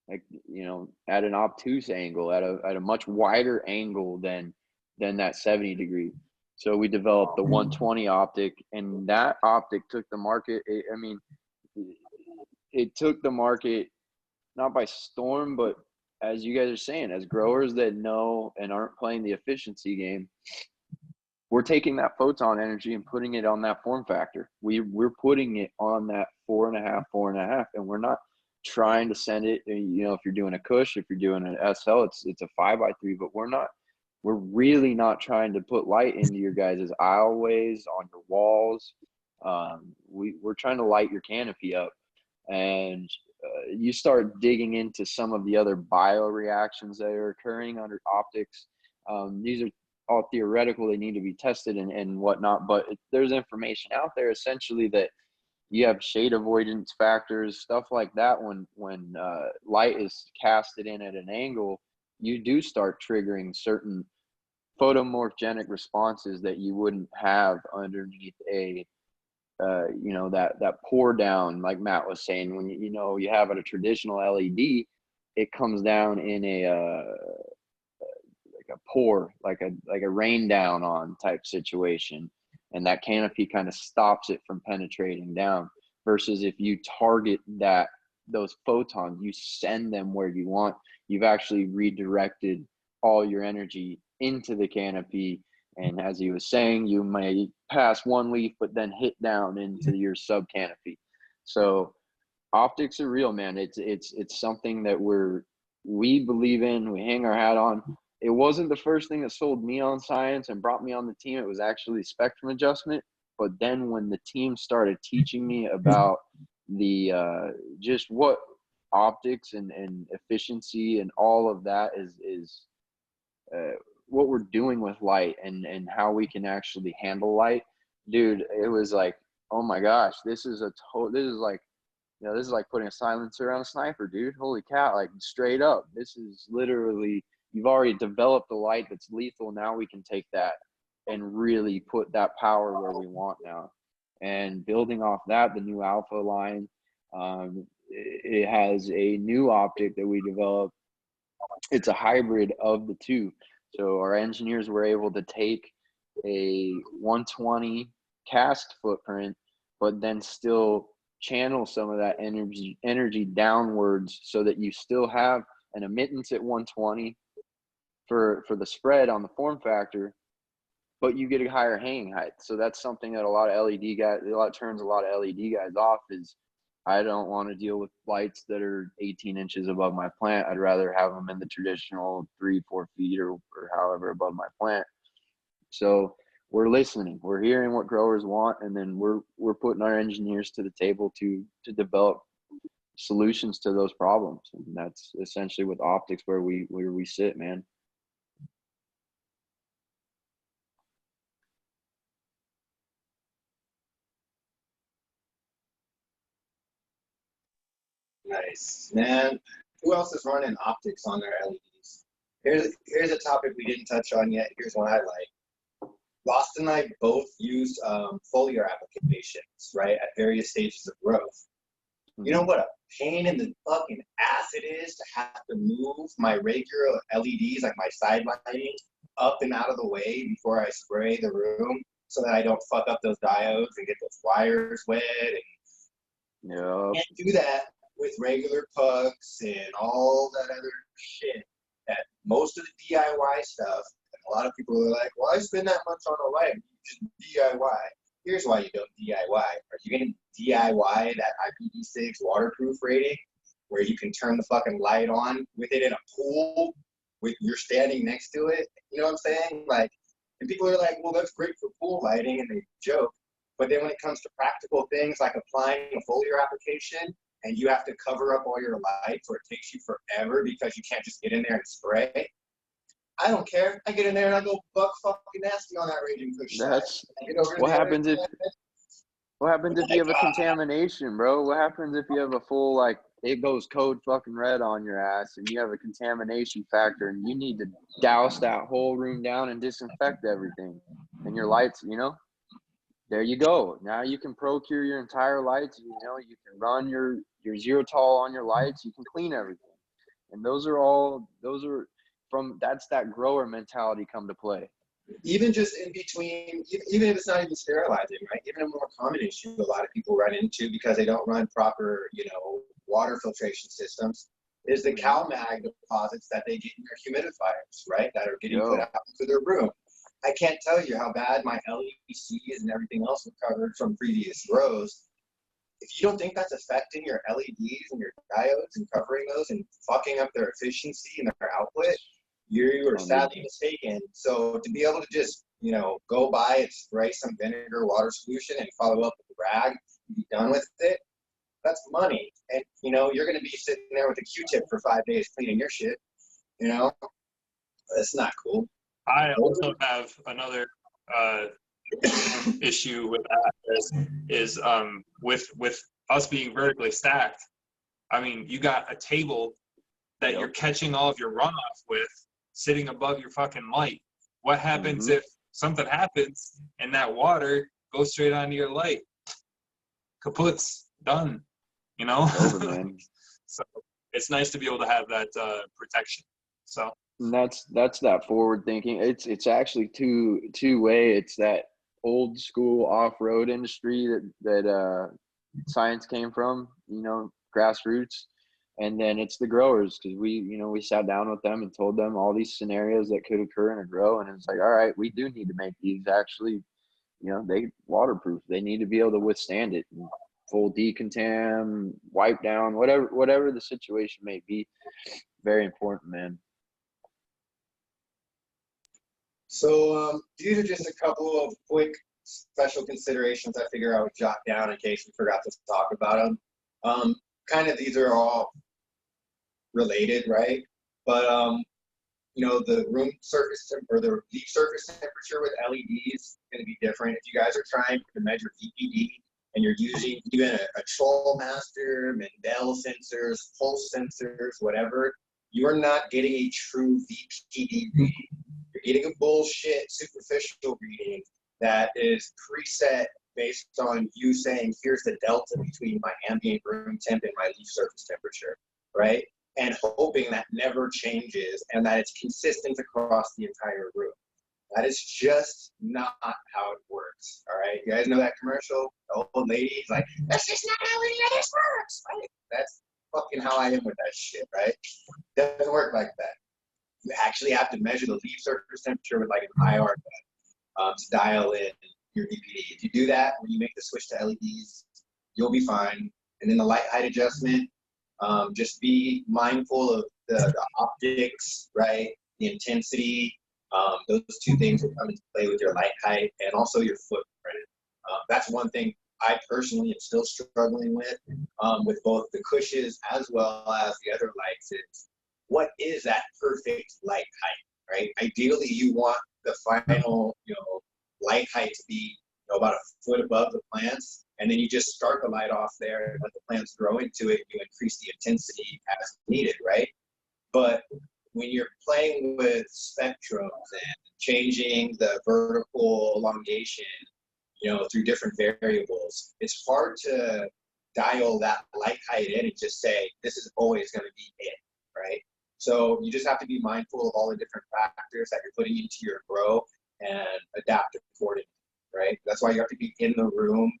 like, you know, at an obtuse angle, at a much wider angle than that 70 degree. So we developed the 120 optic, and that optic took the market. It took the market not by storm, but as you guys are saying, as growers that know and aren't playing the efficiency game, we're taking that photon energy and putting it on that form factor. We're putting it on that 4.5, and we're not trying to send it, you know, if you're doing a Kush, if you're doing an SL, it's a 5x3, but we're really not trying to put light into your guys' aisleways, on your walls. We're trying to light your canopy up. And you start digging into some of the other bioreactions that are occurring under optics. These are all theoretical. They need to be tested and whatnot, but there's information out there essentially that you have shade avoidance factors, stuff like that. When light is casted in at an angle, you do start triggering certain photomorphogenic responses that you wouldn't have underneath a you know, that pour down, like Matt was saying. When you know, you have a traditional LED, it comes down in like a pour, like a rain down on type situation, and that canopy kind of stops it from penetrating down. Versus if you target those photons, you send them where you want, you've actually redirected all your energy into the canopy. And as he was saying, you may pass one leaf, but then hit down into your sub canopy. So optics are real, man. It's something that we believe in. We hang our hat on. It wasn't the first thing that sold me on Scynce and brought me on the team. It was actually spectrum adjustment. But then when the team started teaching me about the just what optics and efficiency and all of that is what we're doing with light and how we can actually handle light, dude, it was like, oh my gosh, this is like, you know, this is like putting a silencer on a sniper, dude. Holy cow, like straight up. This is literally, you've already developed a light that's lethal. Now we can take that and really put that power where we want now. And building off that, the new Alpha line, it has a new optic that we developed. It's a hybrid of the two. So our engineers were able to take a 120 cast footprint, but then still channel some of that energy downwards so that you still have an emittance at 120 for the spread on the form factor, but you get a higher hanging height. So that's something that a lot of LED guys off is, I don't want to deal with lights that are 18 inches above my plant. I'd rather have them in the traditional 3-4 feet or however above my plant. So we're listening, we're hearing what growers want, and then we're putting our engineers to the table to develop solutions to those problems. And that's essentially with optics where we sit, man. Nice, man. Who else is running optics on their LEDs? Here's a topic we didn't touch on yet. Here's one I like. Lost and I both use foliar applications, right, at various stages of growth. You know what a pain in the fucking ass it is to have to move my regular LEDs, like my side lighting, up and out of the way before I spray the room so that I don't fuck up those diodes and get those wires wet. And Yep. can't do that with regular pucks and all that other shit. That most of the DIY stuff, and a lot of people are like, well, I spend that much on a light, you just DIY. Here's why you don't DIY. Are you going to DIY that IPv6 waterproof rating where you can turn the fucking light on with it in a pool with you're standing next to it? You know what I'm saying? Like, and people are like, well, that's great for pool lighting, and they joke. But then when it comes to practical things like applying a foliar application, and you have to cover up all your lights, or it takes you forever because you can't just get in there and spray. I don't care. I get in there and I go buck fucking nasty on that raging push. That's what happens if What happens if you have a contamination, bro? What happens if you have a full, like, it goes code fucking red on your ass and you have a contamination factor and you need to douse that whole room down and disinfect everything and your lights, you know? There you go. Now you can procure your entire lights. You know, you can run your zero tol on your lights. You can clean everything. And those are that's that grower mentality come to play. Even just in between, even if it's not even sterilizing, right? Even a more common issue a lot of people run into because they don't run proper, water filtration systems is the CalMag deposits that they get in their humidifiers, right? That are getting put out into their room. I can't tell you how bad my LEDs and everything else recovered from previous grows. If you don't think that's affecting your LEDs and your diodes and covering those and fucking up their efficiency and their output, you are sadly mistaken. So to be able to just, go by and spray some vinegar water solution and follow up with a rag and be done with it, that's money. And, you're going to be sitting there with a Q-tip for 5 days cleaning your shit, That's not cool. I also have another issue with that is with us being vertically stacked. I mean, you got a table that you're catching all of your runoff with sitting above your fucking light. What happens if something happens and that water goes straight onto your light? Kaput's done, Over, man. So it's nice to be able to have that protection. So and that's that forward thinking. It's actually two way. It's that old school off-road industry that science came from, grassroots. And then it's the growers, because we sat down with them and told them all these scenarios that could occur in a grow. And it's like, all right, we do need to make these actually, they waterproof. They need to be able to withstand it. Full decontam, wipe down, whatever the situation may be. Very important, man. So these are just a couple of quick special considerations I figure I would jot down in case we forgot to talk about them. Kind of these are all related, right? But the room surface or the leaf surface temperature with LEDs is going to be different. If you guys are trying to measure VPD and you're using even a Trollmaster, Mendel sensors, pulse sensors, whatever, you are not getting a true VPD reading. You're getting a bullshit superficial reading that is preset based on you saying, here's the delta between my ambient room temp and my leaf surface temperature, right? And hoping that never changes and that it's consistent across the entire room. That is just not how it works, all right? You guys know that commercial? The old lady's like, that's just not how any of this works, right? That's fucking how I am with that shit, right? It doesn't work like that. You actually have to measure the leaf surface temperature with like an IR gun to dial in your VPD. If you do that, when you make the switch to LEDs, you'll be fine. And then the light height adjustment, just be mindful of the optics, right? The intensity. Those two things will come into play with your light height and also your footprint. That's one thing I personally am still struggling with both the cushions as well as the other lights is what is that perfect light height, right? Ideally, you want the final, light height to be about a foot above the plants, and then you just start the light off there and let the plants grow into it. You increase the intensity as needed, right? But when you're playing with spectrums and changing the vertical elongation, through different variables, it's hard to dial that light height in and just say, this is always going to be it, right? So you just have to be mindful of all the different factors that you're putting into your grow and adapt accordingly, right? That's why you have to be in the room,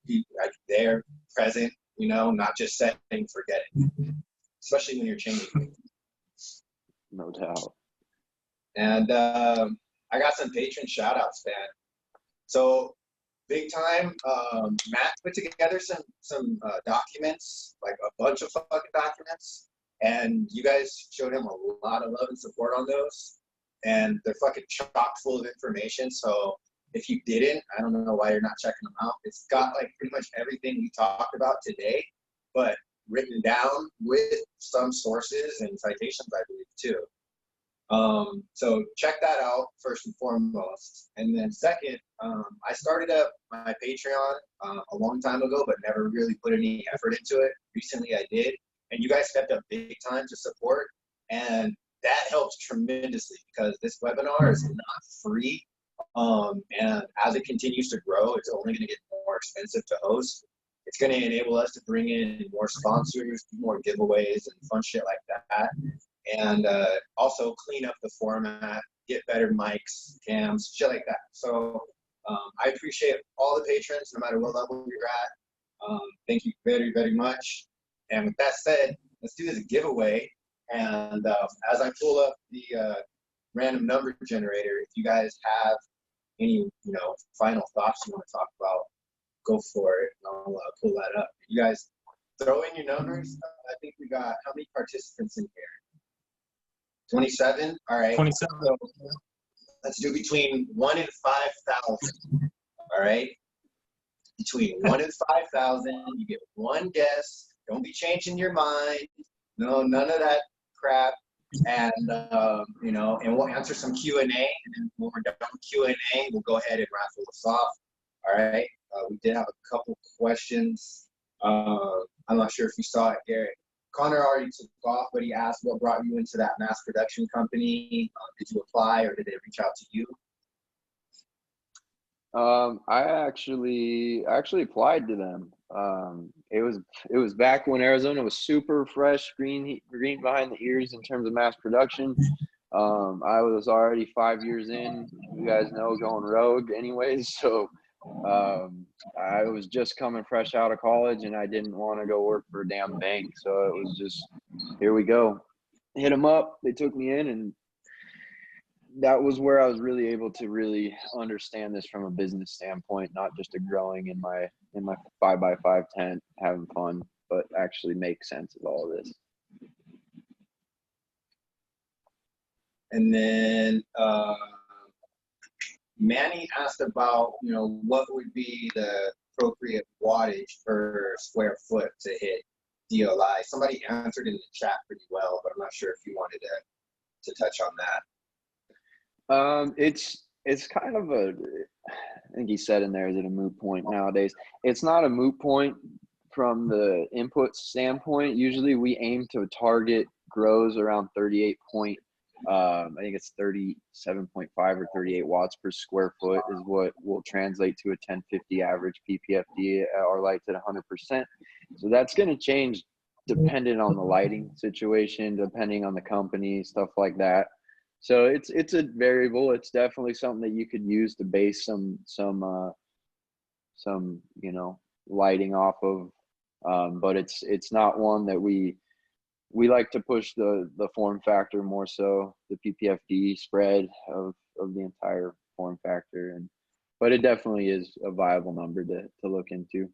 be right there, present, not just set and forget it, especially when you're changing. No doubt. And I got some patron shout outs, man. So big time, Matt put together some documents, like a bunch of fucking documents, and you guys showed him a lot of love and support on those, and they're fucking chock full of information. So if you didn't, I don't know why you're not checking them out. It's got like pretty much everything we talked about today, but written down with some sources and citations, I believe, too. So check that out first and foremost. And then second, I started up my Patreon a long time ago, but never really put any effort into it. Recently I did, and you guys stepped up big time to support. And that helps tremendously because this webinar is not free. And as it continues to grow, it's only going to get more expensive to host. It's going to enable us to bring in more sponsors, more giveaways, and fun shit like that. And also clean up the format, get better mics, cams, shit like that. So I appreciate all the patrons, no matter what level you're at. Thank you very, very much. And with that said, let's do this giveaway. And as I pull up the random number generator, if you guys have any, final thoughts you want to talk about, go for it. And I'll pull that up. You guys throw in your numbers. I think we got how many participants in here? 27. All right. 27. So let's do between 1 and 5,000. All right. Between 1 and 5,000, you get one guess. Don't be changing your mind. No, none of that crap. And and we'll answer some Q&A, and then when we're done with Q&A, we'll go ahead and raffle this off. All right. We did have a couple questions. I'm not sure if you saw it, Garrett. Connor already took off, but he asked what brought you into that mass production company. Did you apply, or did they reach out to you? I actually applied to them. It was back when Arizona was super fresh, green behind the ears in terms of mass production. I was already 5 years in, you guys know, going rogue anyways. So I was just coming fresh out of college, and I didn't want to go work for a damn bank. So it was just, here we go. Hit them up. They took me in, and that was where I was really able to really understand this from a business standpoint, not just a growing in my 5x5 tent, having fun, but actually make sense of all of this. And then Manny asked about, what would be the appropriate wattage per square foot to hit DLI. Somebody answered in the chat pretty well, but I'm not sure if you wanted to touch on that. It's kind of I think he said in there, is it a moot point nowadays? It's not a moot point from the input standpoint. Usually we aim to target grows around 38 point, I think it's 37.5 or 38 watts per square foot is what will translate to a 1050 average PPFD or lights at 100%. So that's going to change depending on the lighting situation, depending on the company, stuff like that. So it's a variable. It's definitely something that you could use to base some lighting off of, but it's not one that we like to push the form factor more so, the PPFD spread of the entire form factor, but it definitely is a viable number to look into.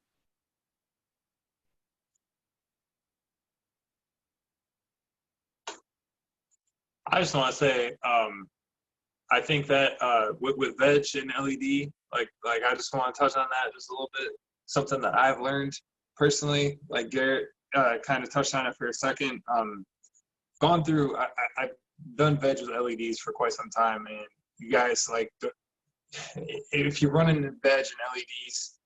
I just want to say, I think that with veg and LED, like I just want to touch on that just a little bit. Something that I've learned personally, like Garrett kind of touched on it for a second. Gone through, I've done veg with LEDs for quite some time, and you guys, like, if you're running veg and LEDs,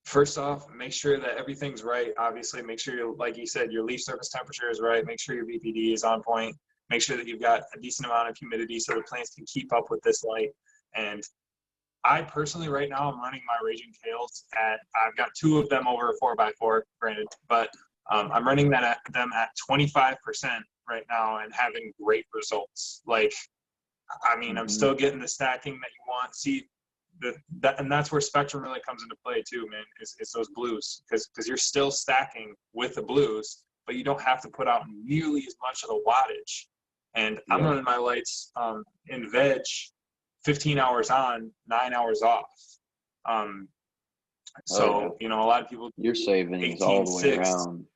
first off, make sure that everything's right. Obviously, make sure like you said, your leaf surface temperature is right. Make sure your VPD is on point. Make sure that you've got a decent amount of humidity so the plants can keep up with this light. And I personally, right now, I'm running my Raging Tails I've got 2 of them over a 4x4, granted, but I'm running them at 25% right now and having great results. Like, I mean, I'm still getting the stacking that you want. See, and that's where spectrum really comes into play too, man, is those blues, because you're still stacking with the blues, but you don't have to put out nearly as much of the wattage. And I'm running my lights in veg 15 hours on, 9 hours off. So, a lot of people, you're saving all the way around.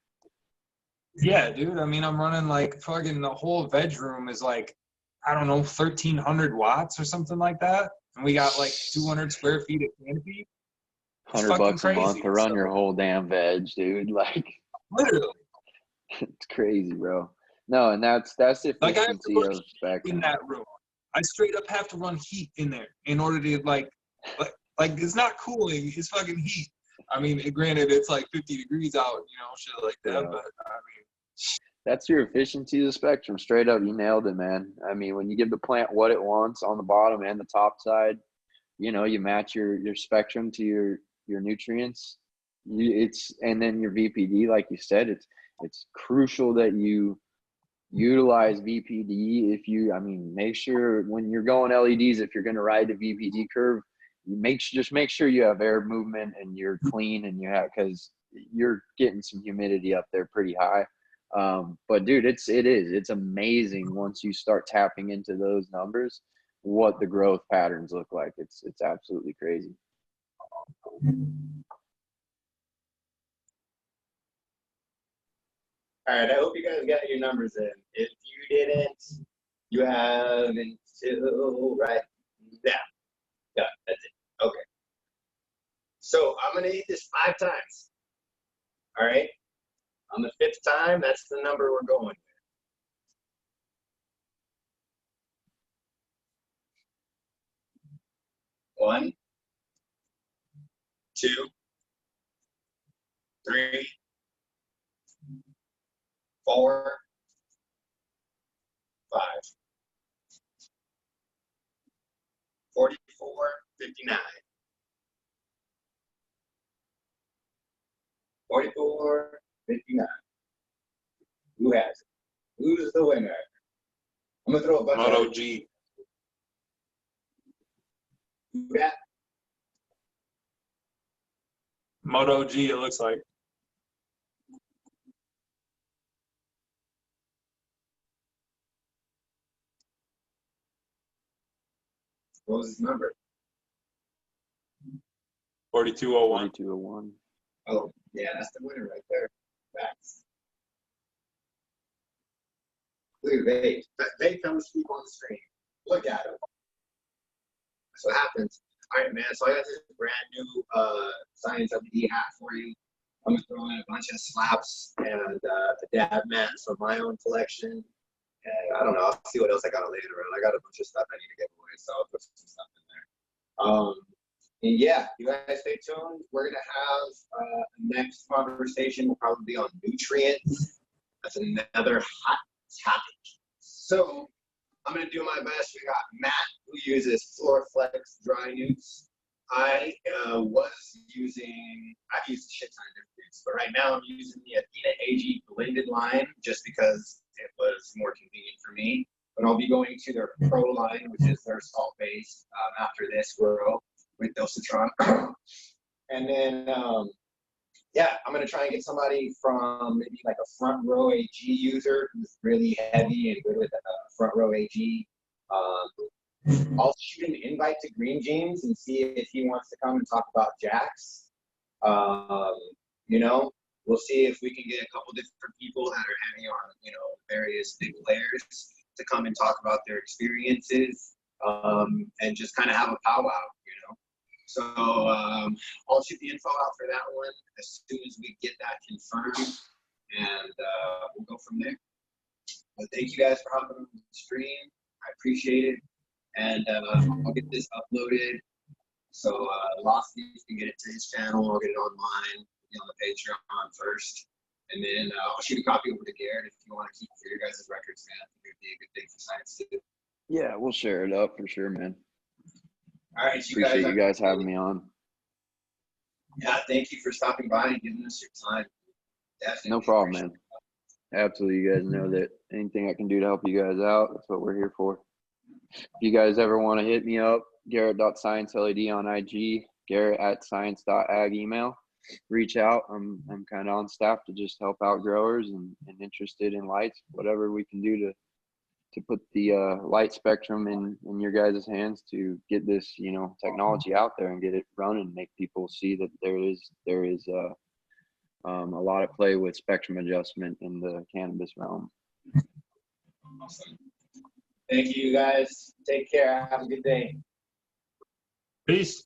Yeah, dude. I mean, I'm running like fucking the whole veg room is like, I don't know, 1,300 watts or something like that. And we got like 200 square feet of canopy. $100 a month to run your whole damn veg, dude. Like, literally. It's crazy, bro. No, and that's the Like I have to efficiency run of heat spectrum. in that room. I straight up have to run heat in there in order to like it's not cooling, it's fucking heat. I mean, granted, it's like 50 degrees out, you know, shit like that. Yeah. But I mean, That's your efficiency of the spectrum. Straight up, you nailed it, man. I mean, when you give the plant what it wants on the bottom and the top side, you know, you match your spectrum to your nutrients. And then your VPD, like you said, it's crucial that you utilize VPD. Make sure when you're going LEDs, if you're going to ride the VPD curve, just make sure you have air movement and you're clean and because you're getting some humidity up there pretty high. But dude, it's amazing once you start tapping into those numbers, what the growth patterns look like. It's absolutely crazy. All right, I hope you guys got your numbers in. If you didn't, you have until right now. Yeah, that's it. Okay. So I'm gonna eat this 5 times. All right. On the 5th time, that's the number we're going with. 1, 2, 3, 4, 5. 44, 59. 44, 59. Who has it? Who's the winner? I'm gonna throw a bunch Moto of G. Who got? Moto G, it looks like. What was his number? 4201. 4201. Oh, yeah, that's the winner right there. Facts. Look at Vape. Vape comes speak on the screen. Look at him. That's what happens. All right, man. So I got this brand new Scynce LED hat for you. I'm gonna throw in a bunch of slaps and a dab mat from my own collection. And I don't know. I'll see what else I got laying around. I got a bunch of stuff I need to give away, so I'll put some stuff in there. And yeah, you guys stay tuned. We're gonna have next conversation will probably be on nutrients. That's another hot topic. So I'm gonna do my best. We got Matt who uses FloraFlex dry newts. I've used a shit ton of different things, but right now I'm using the Athena AG blended line just because it was more convenient for me. But I'll be going to their Pro line, which is their salt-based after this grow with Dosatron. And then, yeah, I'm going to try and get somebody from maybe like a front row AG user who's really heavy and good with front row AG. I'll shoot an invite to Green Jeans and see if he wants to come and talk about jacks. You know, we'll see if we can get a couple different people that are heavy on, you know, various big players to come and talk about their experiences and just kind of have a powwow, you know. So I'll shoot the info out for that one as soon as we get that confirmed, and we'll go from there. But thank you guys for hopping on the stream. I appreciate it. And I'll get this uploaded so Lostleafmi can get it to his channel. I'll get it online, be on the Patreon first. And then I'll shoot a copy over to Garrett if you want to keep for your guys' records, man. I think it would be a good thing for Scynce too. Yeah, we'll share it up for sure, man. All right, Appreciate you guys having me on. Yeah, thank you for stopping by and giving us your time. Definitely. No problem, man. Absolutely. You guys know that anything I can do to help you guys out, that's what we're here for. If you guys ever want to hit me up, Garrett.ScynceLED on IG, Garrett@science.ag email. Reach out. I'm kind of on staff to just help out growers and interested in lights, whatever we can do to put the light spectrum in your guys' hands to get this, you know, technology out there and get it running, make people see that there is a lot of play with spectrum adjustment in the cannabis realm. Awesome. Thank you guys. Take care. Have a good day. Peace.